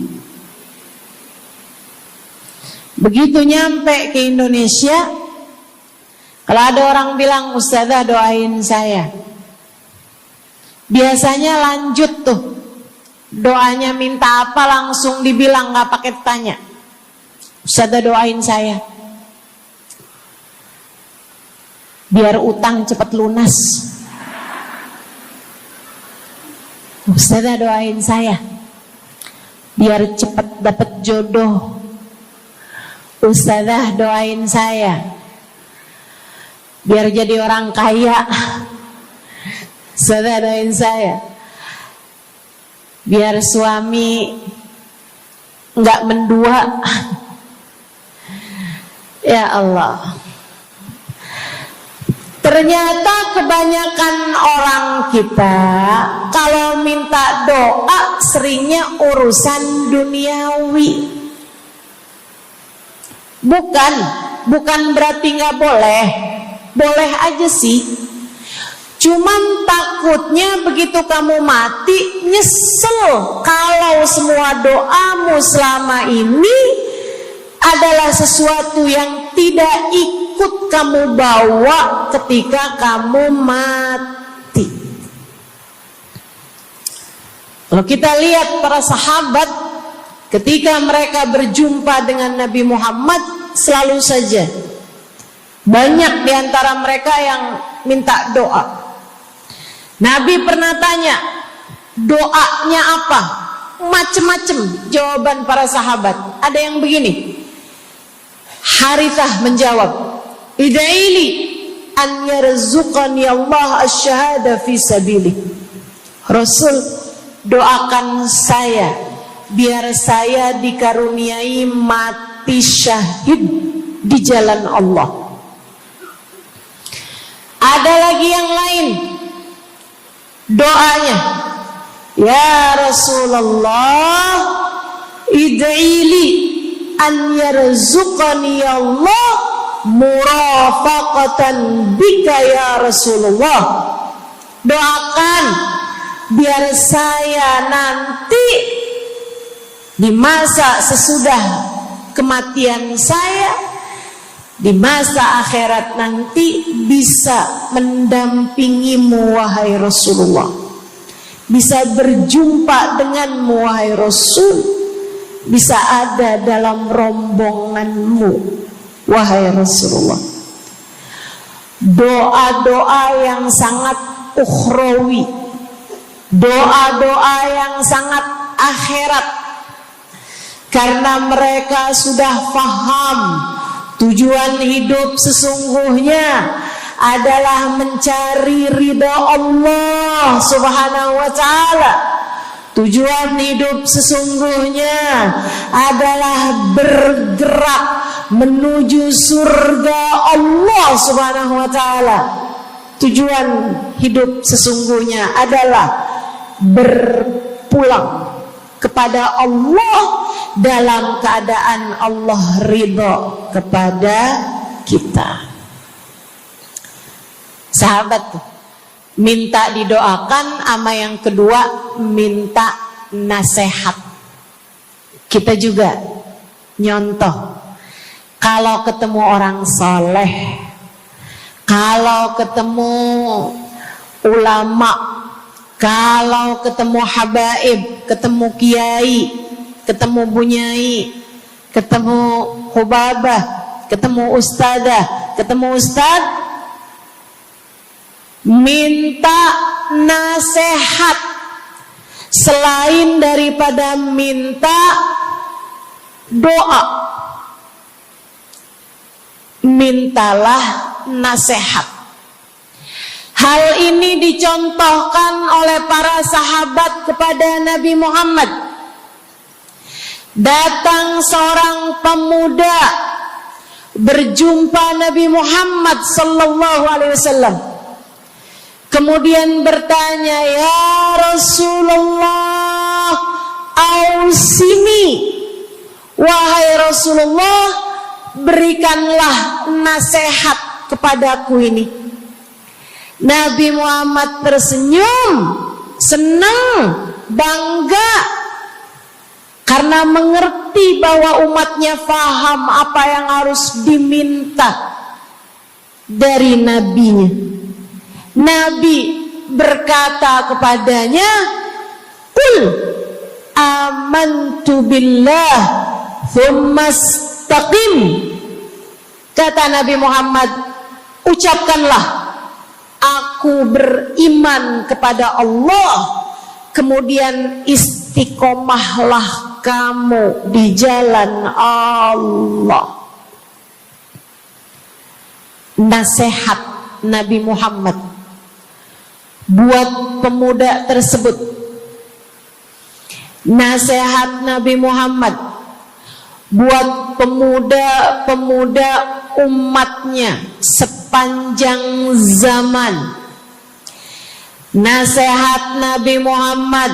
Begitu nyampe ke Indonesia, kalau ada orang bilang, Ustazah doain saya, biasanya lanjut tuh, doanya minta apa langsung dibilang, gak pakai tanya. Ustazah doain saya biar utang cepat lunas. Ustazah doain saya biar cepat dapat jodoh. Ustazah doain saya biar jadi orang kaya. Ustazah doain saya biar suami nggak mendua. Ya Allah, ternyata kebanyakan orang kita kalau minta doa seringnya urusan duniawi. Bukan berarti nggak boleh, boleh aja sih. Cuman takutnya begitu kamu mati nyesel kalau semua doamu selama ini adalah sesuatu yang tidak ikut kamu bawa ketika kamu mati. Kalau kita lihat para sahabat ketika mereka berjumpa dengan Nabi Muhammad, selalu saja banyak di antara mereka yang minta doa. Nabi pernah tanya, doanya apa? Macem-macem jawaban para sahabat. Ada yang begini, Harithah menjawab, ida'ili an yarzuqani Allah asyhada fi sabilih. Rasul, doakan saya biar saya dikaruniai mati syahid di jalan Allah. Ada lagi yang lain doanya, ya Rasulullah, id'ili an yarzuqani Allah murafaqatan bika ya Rasulullah. Doakan biar saya nanti di masa sesudah kematian saya, di masa akhirat nanti bisa mendampingimu wahai Rasulullah, bisa berjumpa denganmu wahai Rasul, bisa ada dalam rombonganmu wahai Rasulullah. Doa-doa yang sangat ukhrawi, doa-doa yang sangat akhirat, karena mereka sudah faham tujuan hidup sesungguhnya adalah mencari ridha Allah Subhanahu wa ta'ala. Tujuan hidup sesungguhnya adalah bergerak menuju surga Allah Subhanahu wa ta'ala. Tujuan hidup sesungguhnya adalah berpulang kepada Allah dalam keadaan Allah ridha kepada kita. Sahabat tuh minta didoakan, sama yang kedua minta nasihat. Kita juga nyontoh, kalau ketemu orang soleh, kalau ketemu ulama, kalau ketemu habaib, ketemu kiai, ketemu bunyai, ketemu hubabah, ketemu ustadzah, ketemu ustad, minta nasihat. Selain daripada minta doa, mintalah nasihat. Hal ini dicontohkan oleh para sahabat kepada Nabi Muhammad. Datang seorang pemuda berjumpa Nabi Muhammad sallallahu alaihi wasallam. Kemudian bertanya, ya Rasulullah, ausini, wahai Rasulullah, berikanlah nasihat kepadaku ini. Nabi Muhammad tersenyum, senang, bangga, karena mengerti bahwa umatnya faham apa yang harus diminta dari nabinya. Nabi berkata kepadanya, "Qul amantu billah tsumma istaqim." Kata Nabi Muhammad, ucapkanlah, aku beriman kepada Allah, kemudian istiqomahlah kamu di jalan Allah. Nasihat Nabi Muhammad buat pemuda tersebut, nasihat Nabi Muhammad buat pemuda-pemuda umatnya sepanjang zaman, nasihat Nabi Muhammad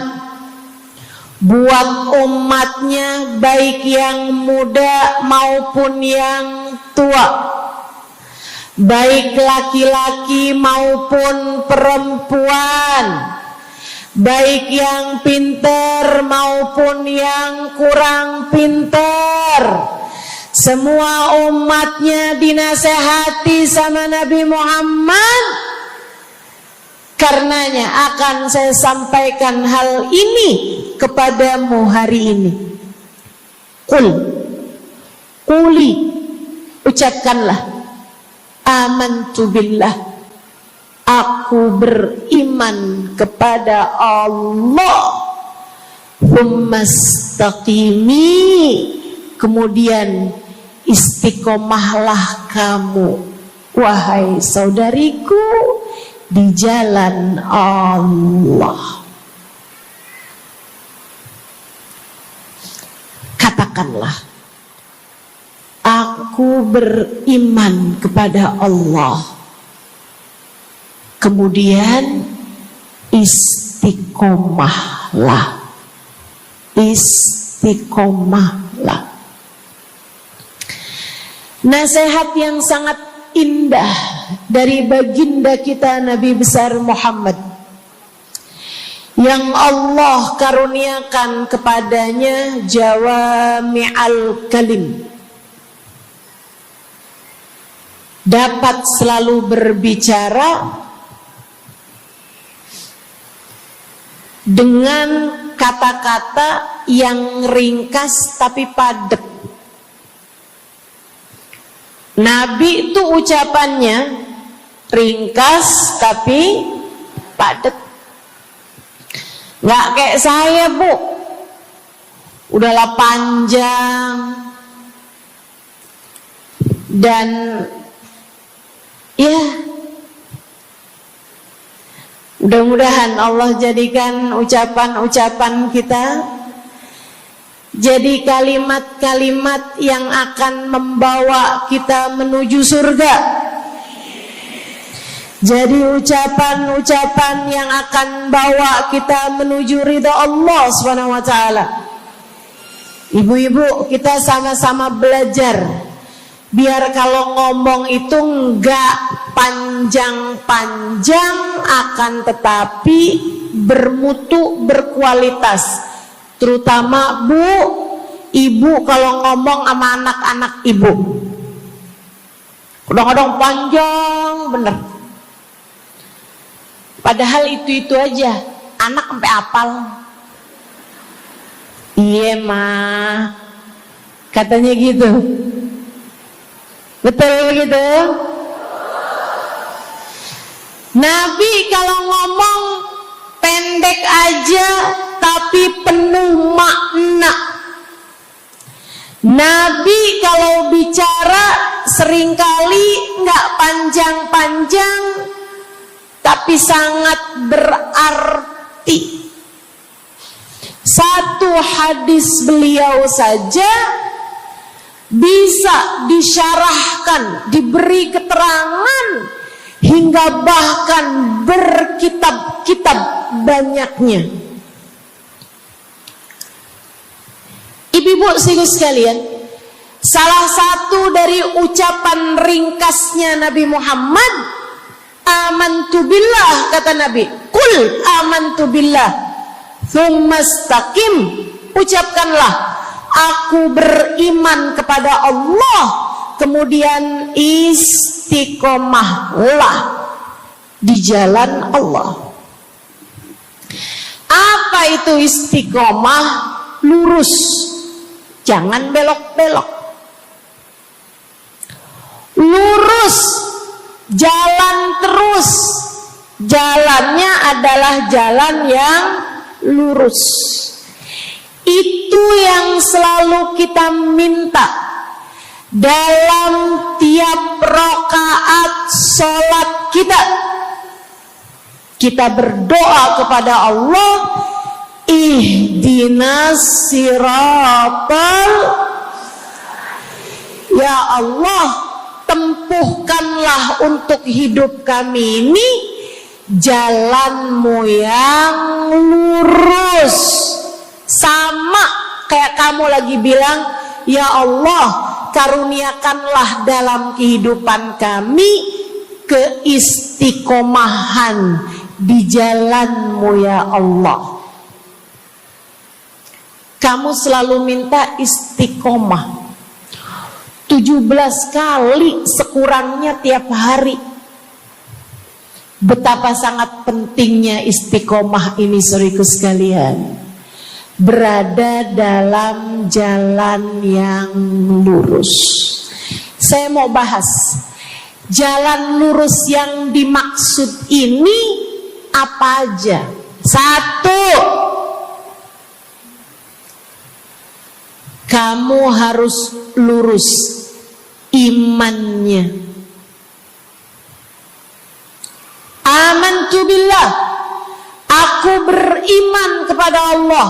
buat umatnya baik yang muda maupun yang tua, baik laki-laki maupun perempuan, baik yang pintar maupun yang kurang pintar. Semua umatnya dinasehati sama Nabi Muhammad. Karenanya akan saya sampaikan hal ini kepadamu hari ini. Quli, ucapkanlah, amantu billah, aku beriman kepada Allah. Tsumastaqimi, kemudian istiqomahlah kamu, wahai saudariku, di jalan Allah. Katakanlah, aku beriman kepada Allah. Kemudian istiqomahlah. Istiqomahlah. Nasihat yang sangat indah dari baginda kita Nabi besar Muhammad, yang Allah karuniakan kepadanya jawami'al kalim, dapat selalu berbicara dengan kata-kata yang ringkas tapi padat. Nabi itu ucapannya ringkas tapi padat. Nggak kayak saya, Bu, udahlah panjang dan ya, mudah-mudahan Allah jadikan ucapan-ucapan kita jadi kalimat-kalimat yang akan membawa kita menuju surga. Jadi ucapan-ucapan yang akan bawa kita menuju ridha Allah Subhanahu wa taala. Ibu-ibu, kita sama-sama belajar biar kalau ngomong itu enggak panjang-panjang, akan tetapi bermutu, berkualitas. Terutama Bu, ibu kalau ngomong sama anak-anak ibu, kadang-kadang panjang bener. Padahal itu aja, anak sampai hafal. Iya mah, katanya gitu. Betul gitu? Nabi kalau ngomong pendek aja tapi penuh makna. Nabi kalau bicara seringkali nggak panjang-panjang tapi sangat berarti. Satu hadis beliau saja bisa disyarahkan, diberi keterangan, hingga bahkan berkitab-kitab banyaknya. Ibu-ibu sekalian, salah satu dari ucapan ringkasnya Nabi Muhammad, amantu billah, kata Nabi, qul amantu billah, tsumastaqim, ucapkanlah, aku beriman kepada Allah, kemudian istiqomahlah di jalan Allah. Apa itu istiqomah? Lurus, jangan belok-belok. Lurus, jalan terus. Jalannya adalah jalan yang lurus. Itu yang selalu kita minta dalam tiap rakaat sholat kita. Kita berdoa kepada Allah, ihdinas siratal, ya Allah, tempuhkanlah untuk hidup kami ini jalanmu yang lurus. Sama kayak kamu lagi bilang, ya Allah, karuniakanlah dalam kehidupan kami keistiqomahan di jalanmu ya Allah. Kamu selalu minta istiqomah 17 kali sekurangnya tiap hari. Betapa sangat pentingnya istiqomah ini, saudaraku sekalian. berada dalam jalan yang lurus. Saya mau bahas jalan lurus yang dimaksud ini apa aja. Satu, kamu harus lurus imannya. Amantu billah, aku beriman kepada Allah.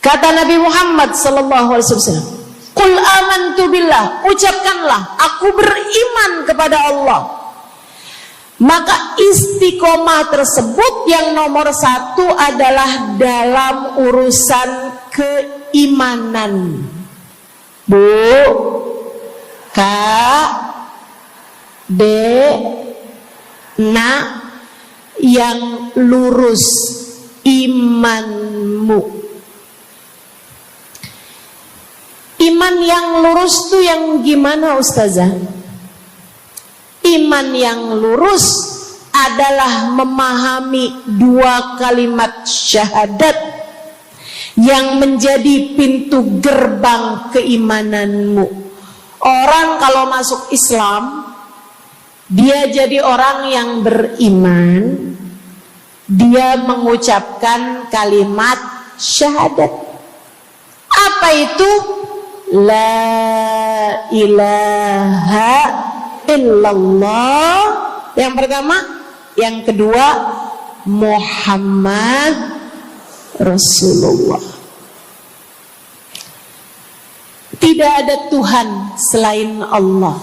Kata Nabi Muhammad sallallahu alaihi wasallam, "Qul amantu billah," ucapkanlah, aku beriman kepada Allah. Maka istiqomah tersebut yang nomor satu adalah dalam urusan keimanan. Bu, Kak, Dek, Nak, yang lurus imanmu. Iman yang lurus tuh yang gimana, Ustazah? Iman yang lurus adalah memahami dua kalimat syahadat yang menjadi pintu gerbang keimananmu. Orang kalau masuk Islam, dia jadi orang yang beriman, dia mengucapkan kalimat syahadat. Apa itu? La ilaha illallah. Yang pertama. Yang kedua, Muhammad Rasulullah. Tidak ada Tuhan selain Allah.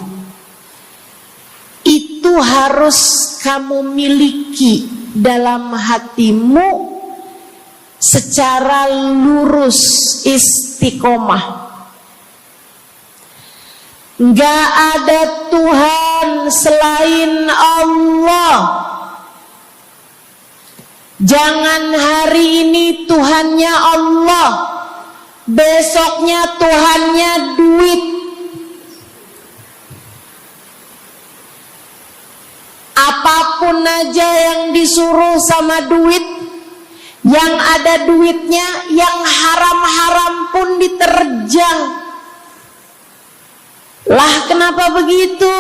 Itu harus kamu miliki dalam hatimu secara lurus, istiqomah. Gak ada Tuhan selain Allah. Jangan hari ini Tuhannya Allah, besoknya Tuhannya duit. Apapun aja yang disuruh sama duit, yang ada duitnya, yang haram-haram pun diterjang. Lah kenapa begitu?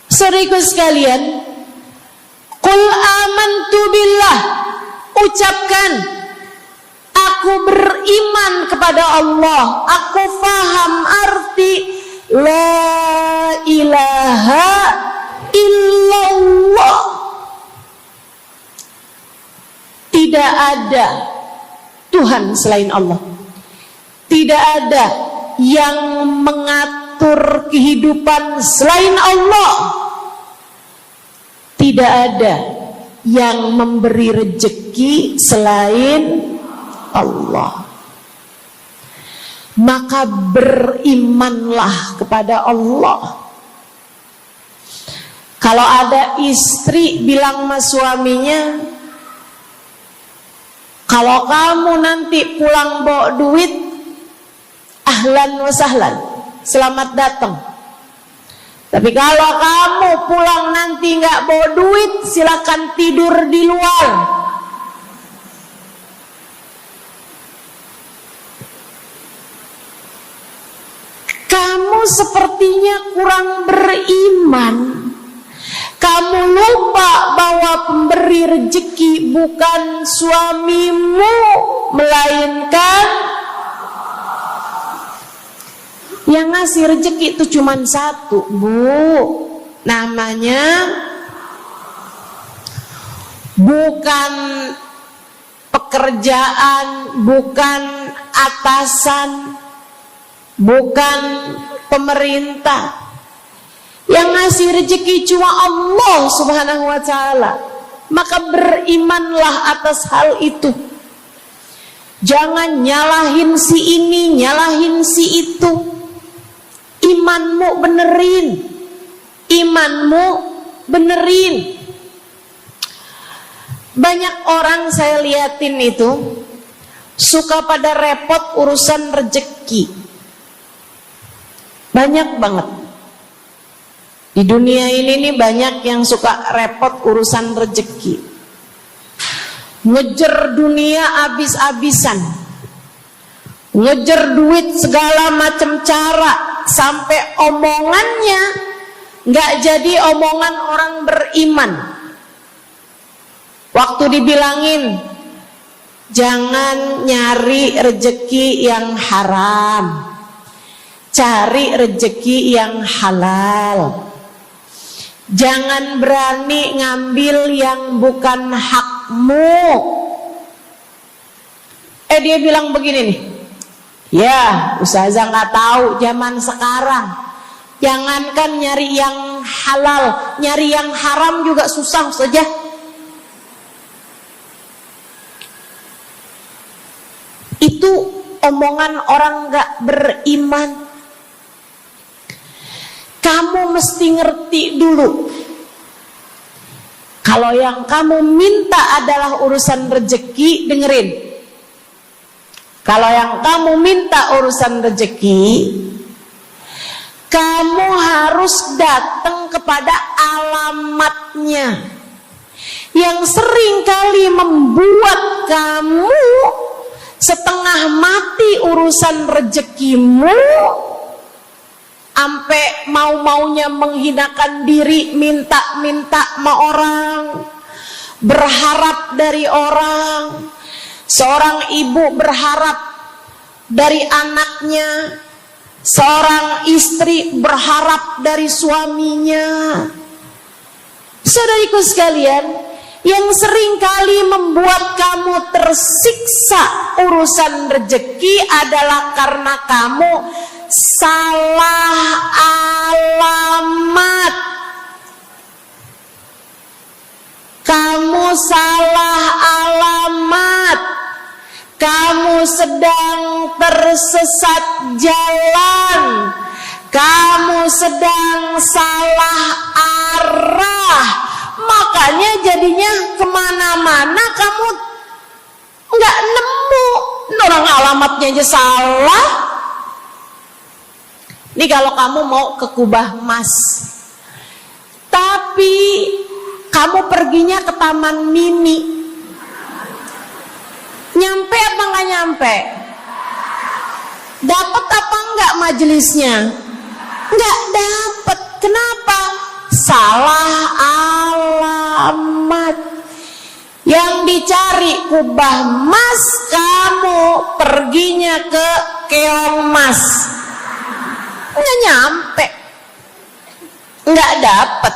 Saudaraku sekalian, Qul amantu billah, ucapkan, aku beriman kepada Allah. Aku faham arti la ilaha illallah. Tidak ada Tuhan selain Allah. Tidak ada yang mengatur kehidupan selain Allah. Tidak ada yang memberi rezeki selain Allah. Maka berimanlah kepada Allah. Kalau ada istri bilang sama suaminya, kalau kamu nanti pulang bawa duit, ahlan wa sahlan, selamat datang. Tapi kalau kamu pulang nanti nggak bawa duit, silakan tidur di luar. Kamu sepertinya kurang beriman. Kamu lupa bahwa pemberi rezeki bukan suamimu, melainkan yang ngasih rezeki itu cuma satu, Bu. Namanya bukan pekerjaan, bukan atasan, bukan pemerintah. Yang ngasih rezeki cuma Allah Subhanahu wa ta'ala. Maka berimanlah atas hal itu. Jangan nyalahin si ini, nyalahin si itu. Imanmu benerin. Imanmu benerin. Banyak orang saya liatin itu suka pada repot urusan rezeki. Banyak banget. Di dunia ini nih banyak yang suka repot urusan rezeki. ngejar dunia abis-abisan, ngejar duit segala macam cara, sampai omongannya nggak jadi omongan orang beriman. Waktu dibilangin jangan nyari rejeki yang haram, cari rejeki yang halal. Jangan berani ngambil yang bukan hakmu. Dia bilang begini nih, ya ustazah nggak tahu zaman sekarang, jangankan nyari yang halal, nyari yang haram juga susah saja. Itu omongan orang nggak beriman. Kamu mesti ngerti dulu, kalau yang kamu minta adalah urusan rezeki, dengerin. Kalau yang kamu minta urusan rezeki, kamu harus datang kepada alamatnya. Yang sering kali membuat kamu setengah mati urusan rezekimu, sampai mau-maunya menghinakan diri, minta-minta sama orang, berharap dari orang. Seorang ibu berharap dari anaknya, seorang istri berharap dari suaminya. Saudariku sekalian, yang sering kali membuat kamu tersiksa urusan rezeki adalah karena kamu salah alamat. Kamu salah alamat. Kamu sedang tersesat jalan. Kamu sedang salah arah. Makanya jadinya kemana-mana kamu nggak nemu. Orang alamatnya aja salah. Ini kalau kamu mau ke Kubah Mas, tapi kamu perginya ke Taman Mini, nyampe apa nggak nyampe? Dapat apa enggak majelisnya? Nggak dapat. Kenapa? Salah alamat. Yang dicari Kubah Mas, kamu perginya ke Keong Mas. Nggak nyampe, nggak dapat.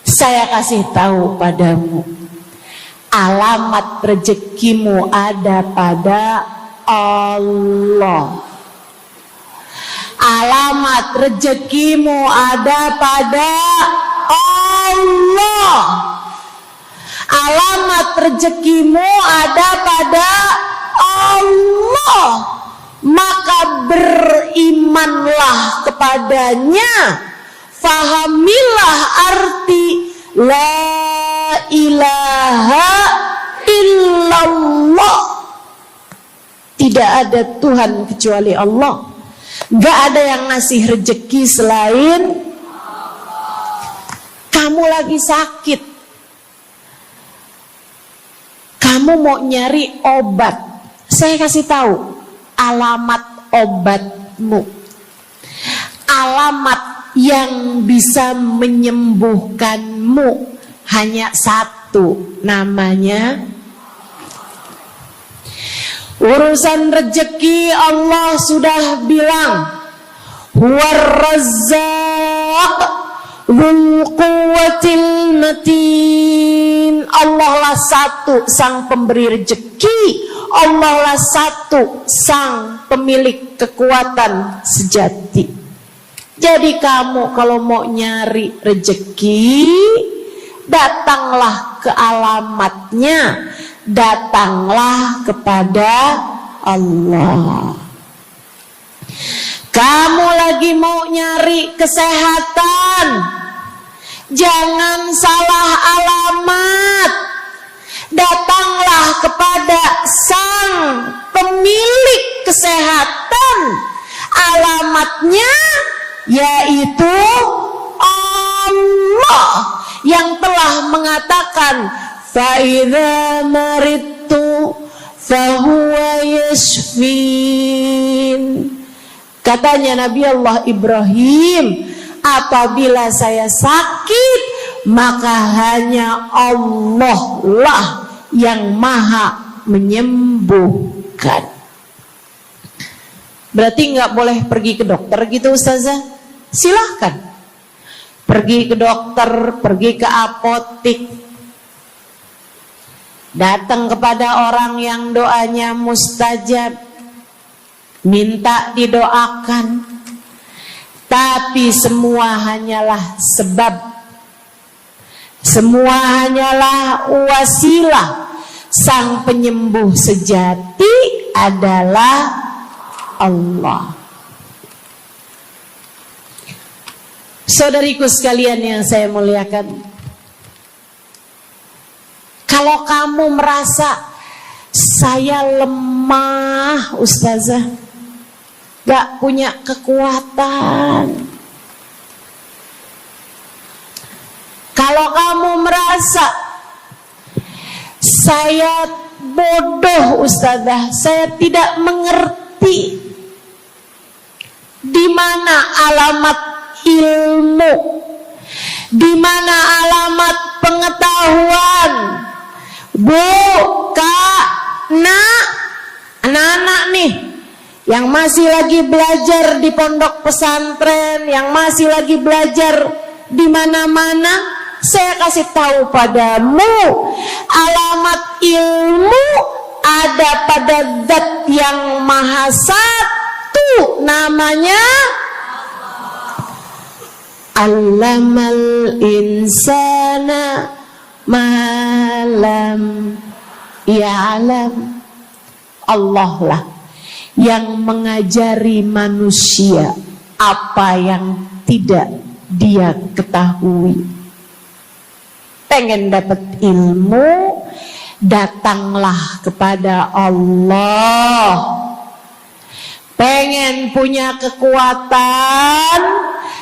Saya kasih tahu padamu, alamat rezekimu ada pada Allah. Alamat rezekimu ada pada Allah. Alamat rezekimu ada pada Allah. Maka berimanlah kepadanya, fahamilah arti la ilaha illallah. Tidak ada Tuhan kecuali Allah. Gak ada yang ngasih rezeki selain kamu. Lagi sakit, kamu mau nyari obat, saya kasih tahu alamat obatmu. Alamat yang bisa menyembuhkanmu hanya satu, namanya urusan rezeki. Allah sudah bilang, huwar razzaq dzul quwwatil matin. Allah lah satu sang pemberi rezeki. Allah lah satu sang pemilik kekuatan sejati. Jadi kamu kalau mau nyari rezeki, datanglah ke alamatnya, datanglah kepada Allah. Kamu lagi mau nyari kesehatan, jangan salah alamat. Datanglah kepada sang pemilik kesehatan. Alamatnya yaitu Allah yang telah mengatakan, fa idza maridtu fa huwa yashfin. Katanya Nabi Allah Ibrahim, apabila saya sakit, maka hanya Allah lah yang maha menyembuhkan. Berarti nggak boleh pergi ke dokter gitu Ustazah? Silahkan pergi ke dokter, pergi ke apotik, datang kepada orang yang doanya mustajab, minta didoakan. Tapi semua hanyalah sebab, semua hanyalah wasilah. Sang penyembuh sejati adalah Allah. Saudariku sekalian yang saya muliakan, kalau kamu merasa saya lemah Ustazah, gak punya kekuatan, kalau kamu merasa saya bodoh Ustazah, saya tidak mengerti di mana alamat ilmu, di mana alamat pengetahuan. Bu, Kak, Nak, anak-anak nih yang masih lagi belajar di pondok pesantren, yang masih lagi belajar di mana-mana, saya kasih tahu padamu, alamat ilmu ada pada Zat yang Maha Satu, namanya Allamal insana malam ya'lam. Allah lah yang mengajari manusia apa yang tidak dia ketahui. Pengen dapat ilmu, datanglah kepada Allah. Pengen punya kekuatan,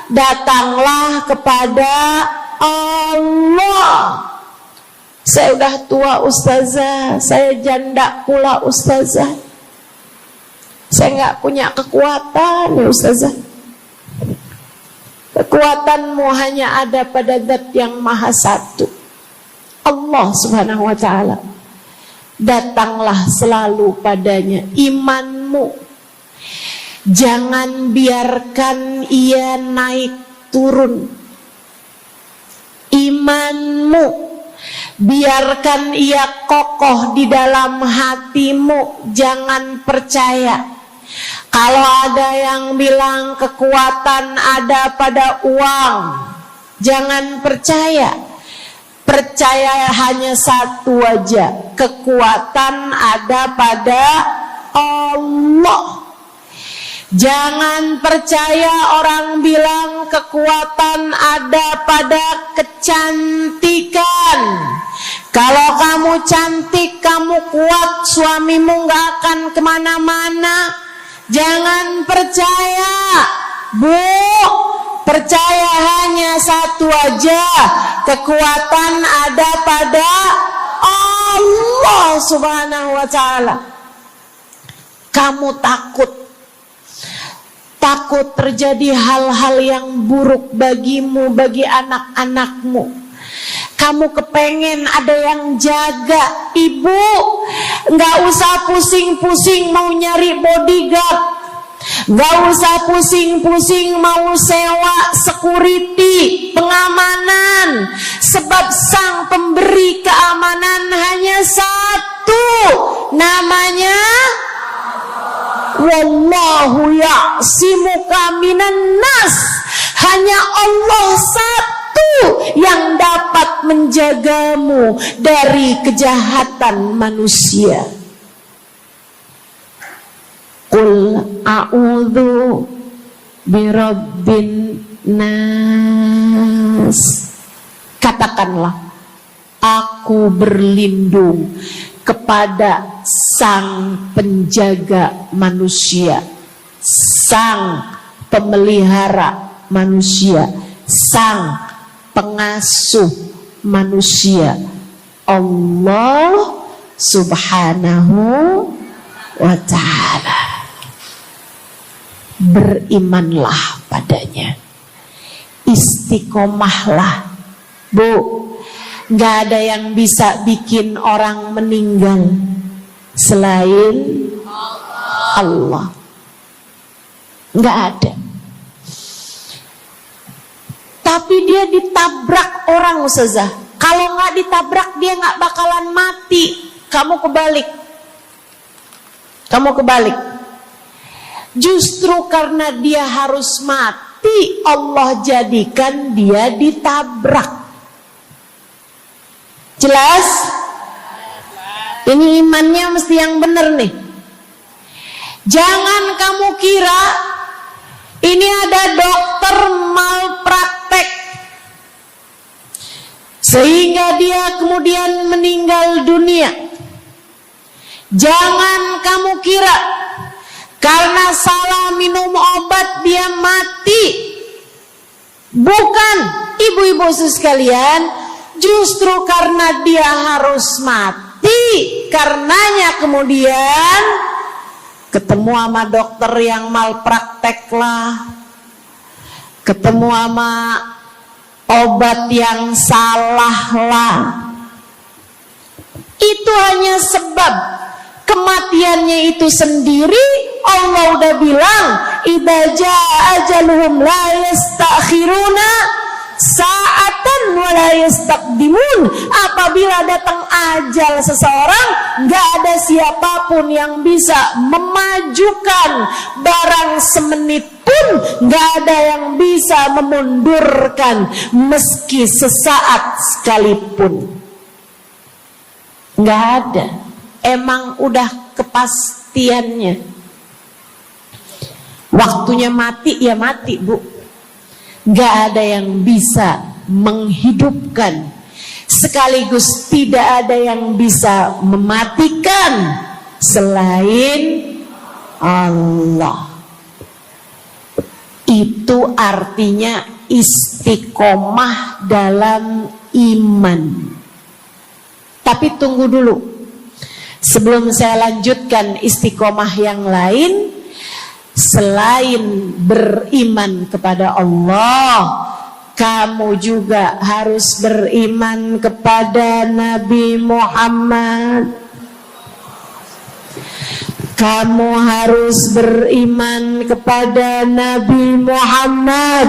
datanglah kepada Allah. Saya udah tua Ustazah, saya janda pula Ustazah, saya nggak punya kekuatan ya Ustazah. Kekuatanmu hanya ada pada Zat yang Maha Satu, Allah Subhanahu wa Ta'ala. Datanglah selalu padanya. Imanmu jangan biarkan ia naik turun. Imanmu biarkan ia kokoh di dalam hatimu. Jangan percaya kalau ada yang bilang kekuatan ada pada uang. Jangan percaya. Percaya hanya satu aja, kekuatan ada pada Allah. Jangan percaya orang bilang kekuatan ada pada kecantikan. Kalau kamu cantik, kamu kuat, suamimu gak akan kemana-mana. Jangan percaya, Bu. Percaya hanya satu aja, kekuatan ada pada Allah Subhanahu wa Ta'ala. Kamu takut terjadi hal-hal yang buruk bagimu, bagi anak-anakmu. Kamu kepengen ada yang jaga. Ibu, gak usah pusing-pusing mau nyari bodyguard, gak usah pusing-pusing mau sewa security, pengamanan. Sebab sang pemberi keamanan hanya satu, namanya Wallahu ya'simuka minan nas. Hanya Allah satu yang dapat menjagamu dari kejahatan manusia. Qul a'udzu birabbin nas. Katakanlah, aku berlindung kepada sang penjaga manusia, sang pemelihara manusia, sang pengasuh manusia. Allah Subhanahu wa ta'ala. Berimanlah padanya, istiqomahlah. Bu, gak ada yang bisa bikin orang meninggal selain Allah. Gak ada. Tapi dia ditabrak orang, Ustazah. Kalau gak ditabrak dia gak bakalan mati. Kamu kebalik. Justru karena dia harus mati, Allah jadikan dia ditabrak. Jelas? Ini imannya mesti yang benar nih. Jangan kamu kira ini ada dokter malpraktek sehingga dia kemudian meninggal dunia. Jangan kamu kira karena salah minum obat dia mati. Bukan, ibu-ibu sekalian, justru karena dia harus mati, karenanya kemudian ketemu sama dokter yang malpraktek lah, ketemu sama obat yang salah lah. Itu hanya sebab kematiannya itu sendiri. Allah udah bilang, idza jaa ajaluhum la yastakhiruna sa'atan wa la yastaqdimun. Apabila datang ajal seseorang, enggak ada siapapun yang bisa memajukan barang semenit pun, enggak ada yang bisa memundurkan meski sesaat sekalipun. Enggak ada. Emang udah kepastiannya. Waktunya mati ya mati, Bu. Gak ada yang bisa menghidupkan, sekaligus tidak ada yang bisa mematikan selain Allah. Itu artinya istiqomah dalam iman. Tapi tunggu dulu, sebelum saya lanjutkan istiqomah yang lain. Selain beriman kepada Allah, kamu juga harus beriman kepada Nabi Muhammad. Kamu harus beriman kepada Nabi Muhammad.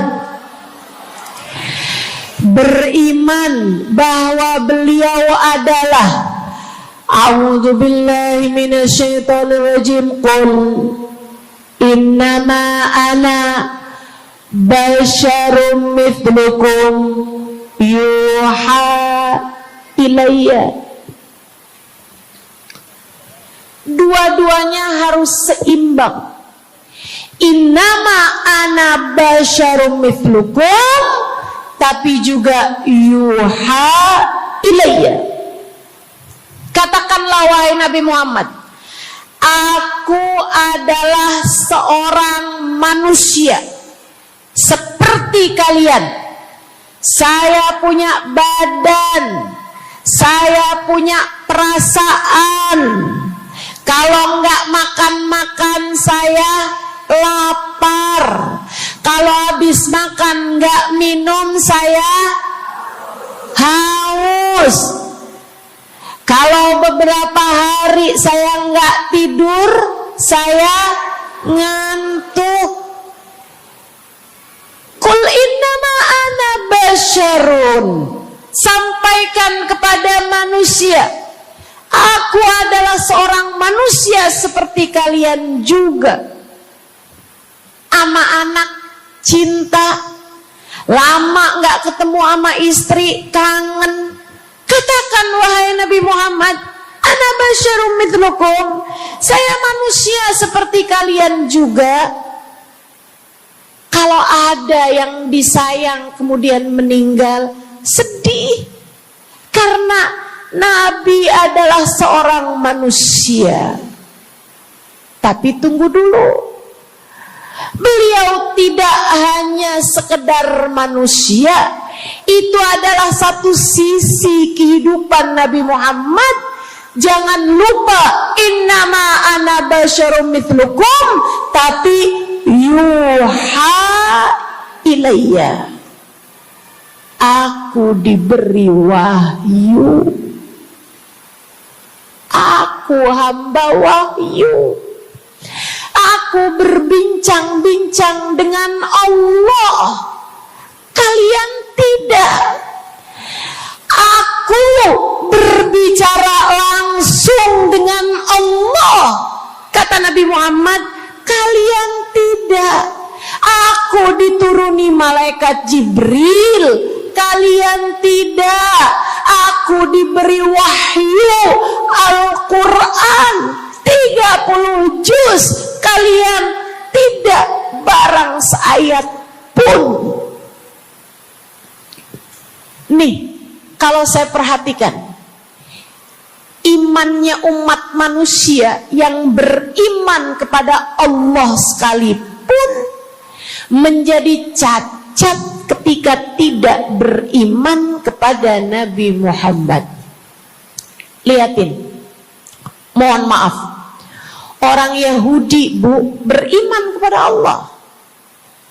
Beriman bahwa beliau adalah, a'udzubillahi minasyaitonirrajim, qul innama ana basyarum mithlukum yuha ilayya. Dua-duanya harus seimbang. Innama ana basyarum mithlukum, tapi juga yuha ilayya. Katakanlah wahai Nabi Muhammad, aku adalah seorang manusia seperti kalian. Saya punya badan, saya punya perasaan. Kalau nggak makan-makan saya lapar. Kalau habis makan nggak minum saya haus. Kalau beberapa hari saya nggak tidur, saya ngantuk. Qul innama ana basyarun. Sampaikan kepada manusia, aku adalah seorang manusia seperti kalian juga. Ama anak cinta, lama nggak ketemu sama istri, kangen. Katakan wahai Nabi Muhammad, ana basyarum mithlukum, saya manusia seperti kalian juga. Kalau ada yang disayang kemudian meninggal, sedih. Karena Nabi adalah seorang manusia. Tapi tunggu dulu, beliau tidak hanya sekedar manusia, Itu adalah satu sisi kehidupan Nabi Muhammad. Jangan lupa, innama ana basyarum mithlukum, tapi yuha ilayya, aku diberi wahyu, aku hamba wahyu, aku berbincang-bincang dengan Allah, kalian tidak. Aku berbicara langsung dengan Allah, kata Nabi Muhammad, kalian tidak. Aku dituruni malaikat Jibril, kalian tidak. Aku diberi wahyu Al-Quran 30 juz, kalian tidak barang seayat pun. Nih, kalau saya perhatikan, imannya umat manusia yang beriman kepada Allah sekalipun menjadi cacat ketika tidak beriman kepada Nabi Muhammad. Lihatin, mohon maaf, orang Yahudi, Bu, beriman kepada Allah.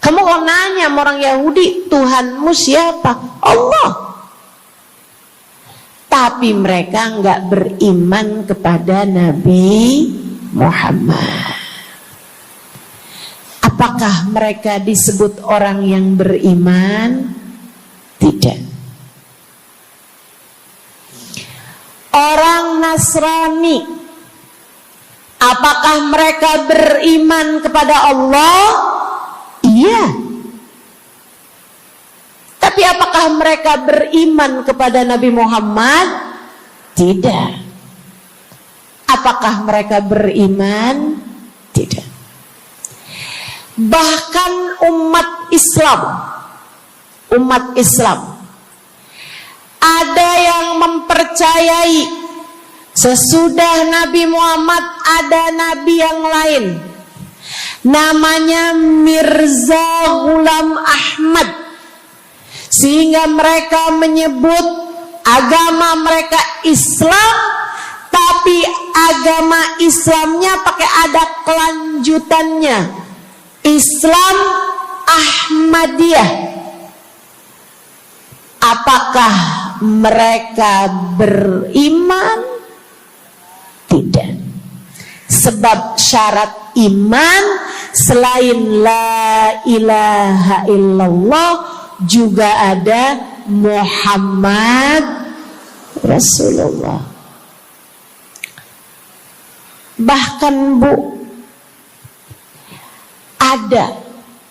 Kamu kalau nanya sama orang Yahudi, Tuhanmu siapa? Allah. Tapi mereka enggak beriman kepada Nabi Muhammad. Apakah mereka disebut orang yang beriman? Tidak. Orang Nasrani, apakah mereka beriman kepada Allah? Iya. Tapi apakah mereka beriman kepada Nabi Muhammad? Tidak. Apakah mereka beriman? Tidak. Bahkan umat Islam ada yang mempercayai sesudah Nabi Muhammad ada nabi yang lain, namanya Mirza Ghulam Ahmad, sehingga mereka menyebut agama mereka Islam, tapi agama Islamnya pakai ada kelanjutannya, Islam Ahmadiyah. Apakah mereka beriman? Tidak. Sebab syarat iman selain la ilaha illallah juga ada Muhammad Rasulullah. Bahkan, Bu, ada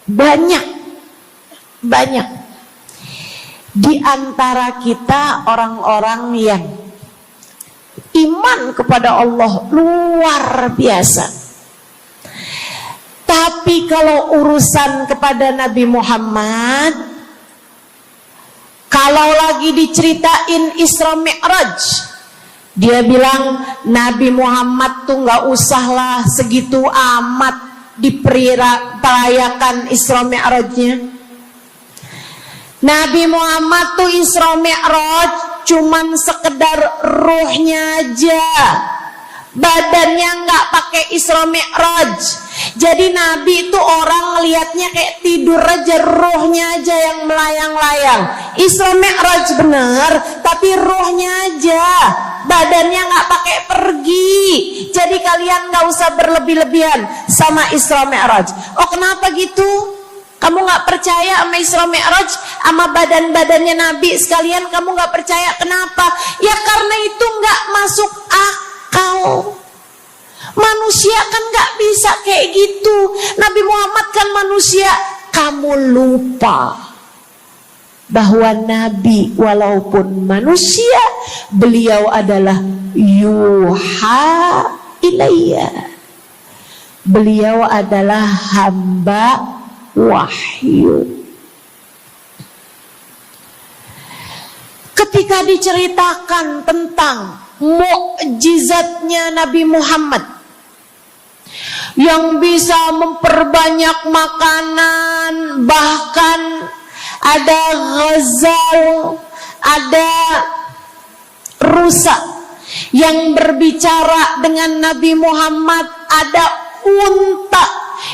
banyak di antara kita orang-orang yang iman kepada Allah luar biasa, tapi kalau urusan kepada Nabi Muhammad, kalau lagi diceritain Isra Mi'raj, dia bilang Nabi Muhammad tuh gak usahlah segitu amat diperayakan Isra Mi'rajnya. Nabi Muhammad tuh Isra Mi'raj cuman sekedar ruhnya aja, badannya nggak pakai Isra Mi'raj. Jadi Nabi itu orang ngelihatnya kayak tidur aja, ruhnya aja yang melayang-layang. Isra Mi'raj bener, tapi ruhnya aja, badannya nggak pakai pergi. Jadi kalian nggak usah berlebih-lebihan sama Isra Mi'raj. Oh, kenapa gitu? Kamu gak percaya sama Isra Mi'raj, sama badan-badannya Nabi sekalian, kamu gak percaya. Kenapa? Ya karena itu gak masuk akal. Manusia kan gak bisa kayak gitu. Nabi Muhammad kan manusia. Kamu lupa bahwa Nabi walaupun manusia, beliau adalah yuha ilayya. Beliau adalah hamba wahyu. Ketika diceritakan tentang mukjizatnya Nabi Muhammad yang bisa memperbanyak makanan, bahkan ada ghazal, ada rusa yang berbicara dengan Nabi Muhammad, ada unta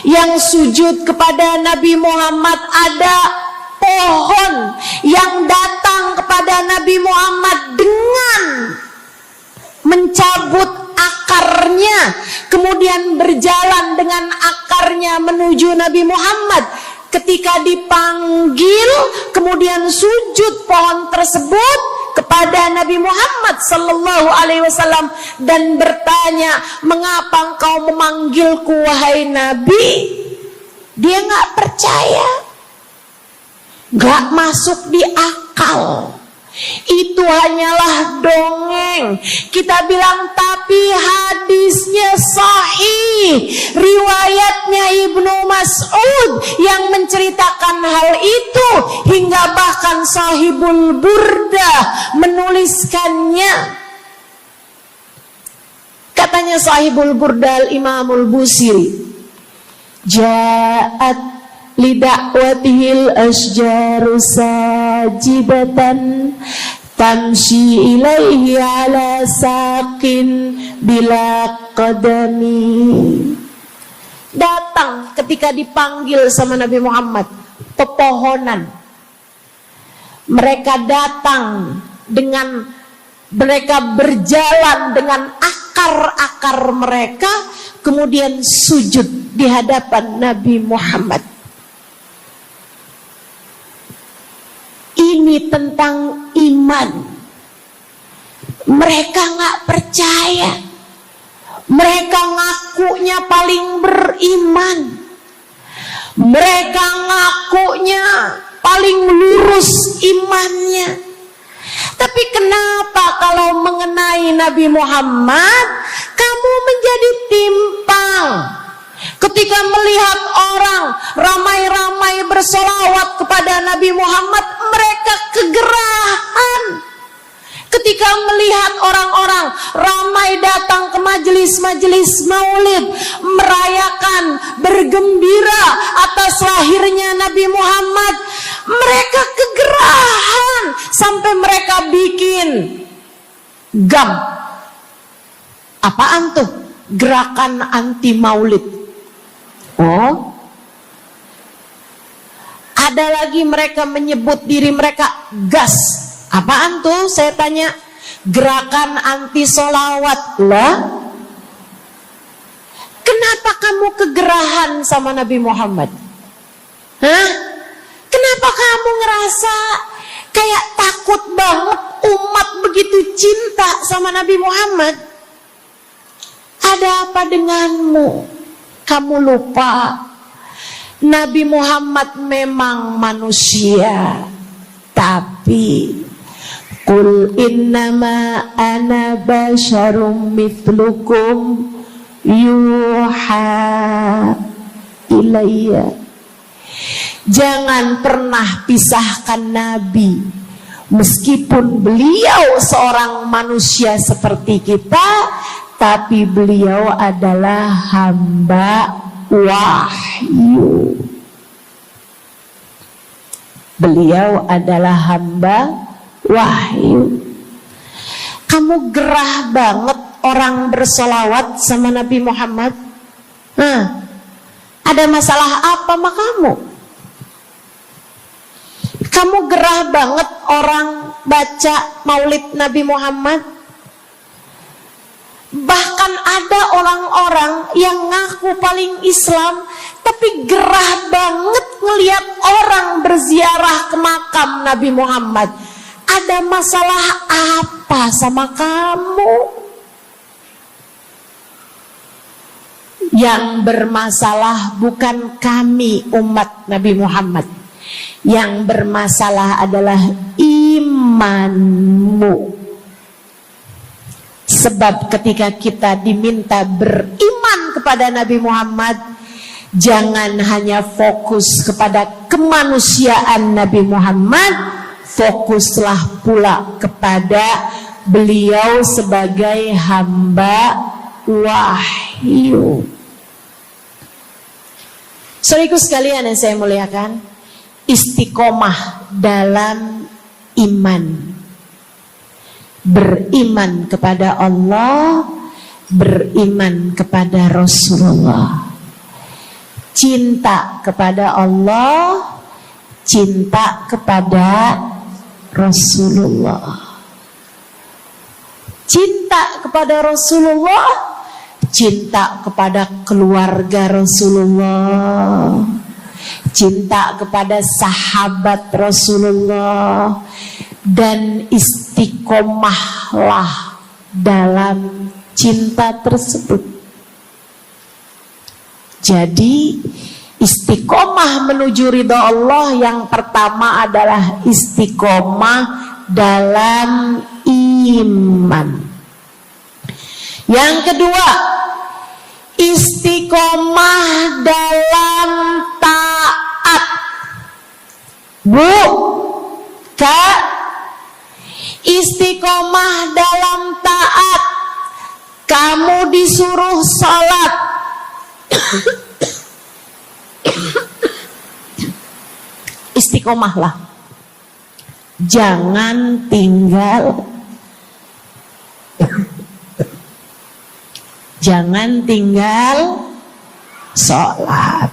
yang sujud kepada Nabi Muhammad, ada pohon yang datang kepada Nabi Muhammad dengan mencabut akarnya, kemudian berjalan dengan akarnya menuju Nabi Muhammad. Ketika dipanggil, kemudian sujud pohon tersebut kepada Nabi Muhammad sallallahu alaihi wasallam dan bertanya, "Mengapa engkau memanggilku wahai Nabi?" Dia nggak percaya, nggak masuk di akal. Itu hanyalah dongeng. Kita bilang tapi hadisnya sahih, riwayatnya Ibnu Mas'ud yang menceritakan hal itu, hingga bahkan Sahibul Burdah menuliskannya. Katanya Sahibul Burdah Imamul Busiri, ja'at lidakwatihil asjaru sajibatan tamshi ilaihi ala saqin bila qadami. Datang ketika dipanggil sama Nabi Muhammad pepohonan. Mereka datang dengan, mereka berjalan dengan akar-akar mereka, kemudian sujud di hadapan Nabi Muhammad. Ini tentang iman. Mereka nggak percaya. Mereka ngakunya paling beriman. Mereka ngakunya paling lurus imannya. Tapi kenapa kalau mengenai Nabi Muhammad kamu menjadi timpang? Ketika melihat orang ramai-ramai bersolawat kepada Nabi Muhammad, mereka kegerahan. Ketika melihat orang-orang ramai datang ke majelis-majelis maulid, merayakan, bergembira atas lahirnya Nabi Muhammad, mereka kegerahan sampai mereka bikin GAM. Apaan tuh? Gerakan anti maulid. Oh, ada lagi mereka menyebut diri mereka GAS. Apaan tuh? Saya tanya. Gerakan anti solawat lah. Kenapa kamu kegerahan sama Nabi Muhammad? Hah? Kenapa kamu ngerasa kayak takut banget umat begitu cinta sama Nabi Muhammad? Ada apa denganmu? Kamu lupa Nabi Muhammad memang manusia, tapi qul innama ana basyarum mithlukum yuha ilayya. Jangan pernah pisahkan Nabi, meskipun beliau seorang manusia seperti kita, tapi beliau adalah hamba wahyu. Beliau adalah hamba wahyu. Kamu gerah banget orang bersolawat sama Nabi Muhammad. Ada masalah apa sama kamu? Kamu gerah banget orang baca maulid Nabi Muhammad. Bahkan ada orang-orang yang ngaku paling Islam, tapi gerah banget ngelihat orang berziarah ke makam Nabi Muhammad. Ada masalah apa sama kamu? Yang bermasalah bukan kami umat Nabi Muhammad. Yang bermasalah adalah imanmu. Sebab ketika kita diminta beriman kepada Nabi Muhammad, jangan hanya fokus kepada kemanusiaan Nabi Muhammad, fokuslah pula kepada beliau sebagai hamba wahyu. Saudaraku sekalian yang saya muliakan, istiqomah dalam iman. Beriman kepada Allah, beriman kepada Rasulullah. Cinta kepada Allah, cinta kepada Rasulullah. Cinta kepada Rasulullah, cinta kepada keluarga Rasulullah, cinta kepada sahabat Rasulullah, dan istiqomahlah dalam cinta tersebut. Jadi istiqomah menuju ridha Allah yang pertama adalah istiqomah dalam iman. Yang kedua, istiqomah dalam taat. Bu, Kak, istiqomah dalam taat. Kamu disuruh sholat, istiqomahlah. Jangan tinggal sholat.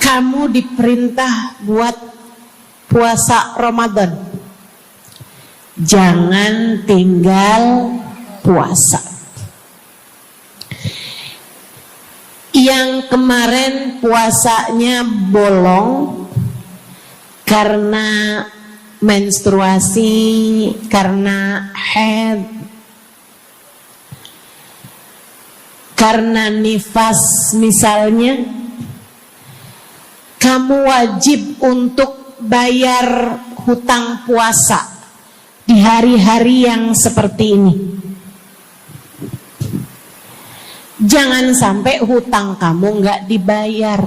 Kamu diperintah buat puasa Ramadan. Jangan tinggal puasa. Yang kemarin puasanya bolong karena menstruasi, karena haid, karena nifas misalnya, kamu wajib untuk bayar hutang puasa di hari-hari yang seperti ini. Jangan sampai hutang kamu nggak dibayar.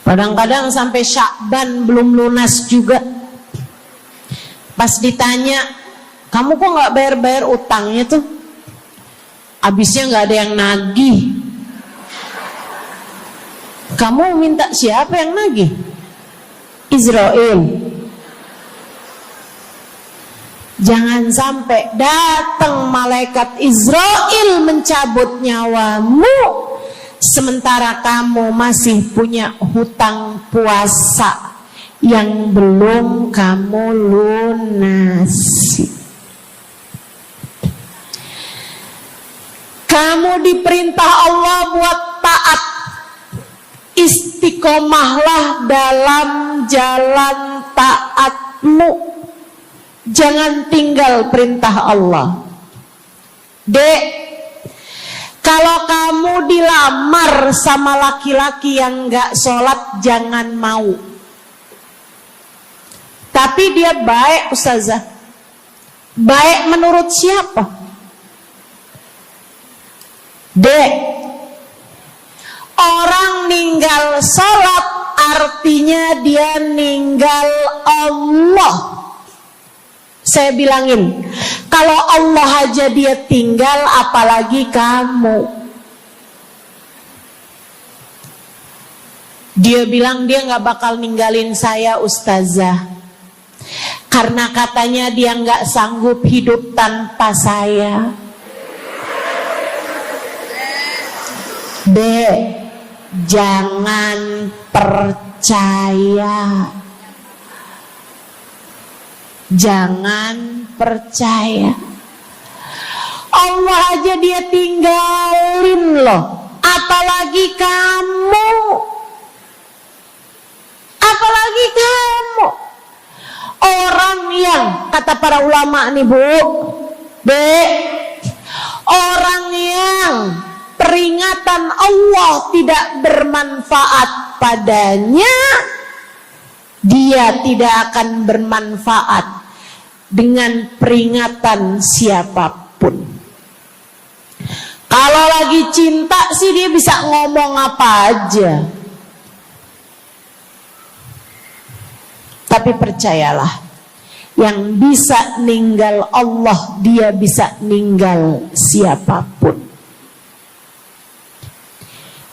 Kadang-kadang sampai Syakban belum lunas juga. Pas ditanya, kamu kok nggak bayar-bayar utangnya tuh? Abisnya nggak ada yang nagih. Kamu minta siapa yang nagih? Israel. Jangan sampai datang malaikat Israel mencabut nyawamu, sementara kamu masih punya hutang puasa yang belum kamu lunasi. Kamu diperintah Allah buat taat. Istiqomahlah dalam jalan taatmu. Jangan tinggal perintah Allah. Dek, kalau kamu dilamar sama laki-laki yang gak sholat, jangan mau. Tapi dia baik, Ustazah. Baik menurut siapa? Dek, orang ninggal sholat artinya dia ninggal Allah. Saya bilangin, kalau Allah aja dia tinggal, apalagi kamu. Dia bilang dia gak bakal ninggalin saya, Ustazah, karena katanya dia gak sanggup hidup tanpa saya. Dek, jangan percaya. Jangan percaya. Allah aja dia tinggalin loh, apalagi kamu. Apalagi kamu. Orang yang, kata para ulama nih Bu, orang yang peringatan Allah tidak bermanfaat padanya, dia tidak akan bermanfaat dengan peringatan siapapun. Kalau lagi cinta sih dia bisa ngomong apa aja. Tapi percayalah, yang bisa ninggal Allah, dia bisa ninggal siapapun.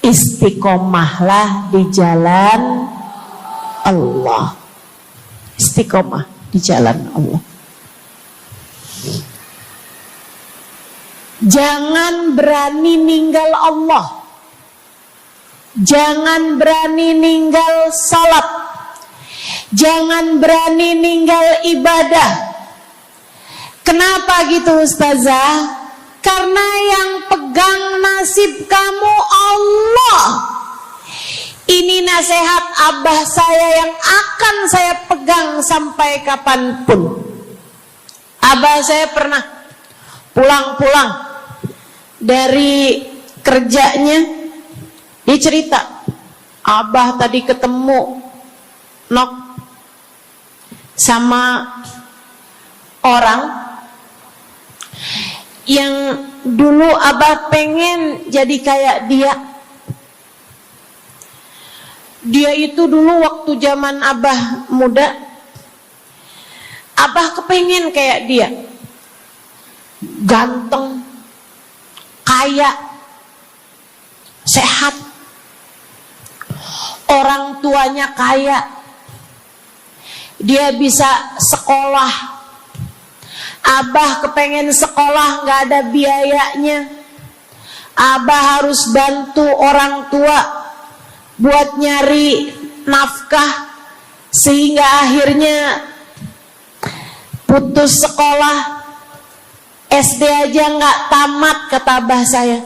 Istiqomahlah di jalan Allah. Istiqomah di jalan Allah. Jangan berani ninggal Allah. Jangan berani ninggal salat. Jangan berani ninggal ibadah. Kenapa gitu Ustazah? Karena yang pegang nasib kamu Allah. Ini nasihat abah saya yang akan saya pegang sampai kapanpun. Abah saya pernah pulang-pulang dari kerjanya, dia cerita, abah tadi ketemu sama orang yang dulu abah pengen jadi kayak dia. Dia itu dulu waktu zaman abah muda, abah kepengen kayak dia. Ganteng, kaya, sehat, orang tuanya kaya, dia bisa sekolah. Abah kepengen sekolah, gak ada biayanya. Abah harus bantu orang tua buat nyari nafkah, sehingga akhirnya putus sekolah. SD aja gak tamat, kata abah saya.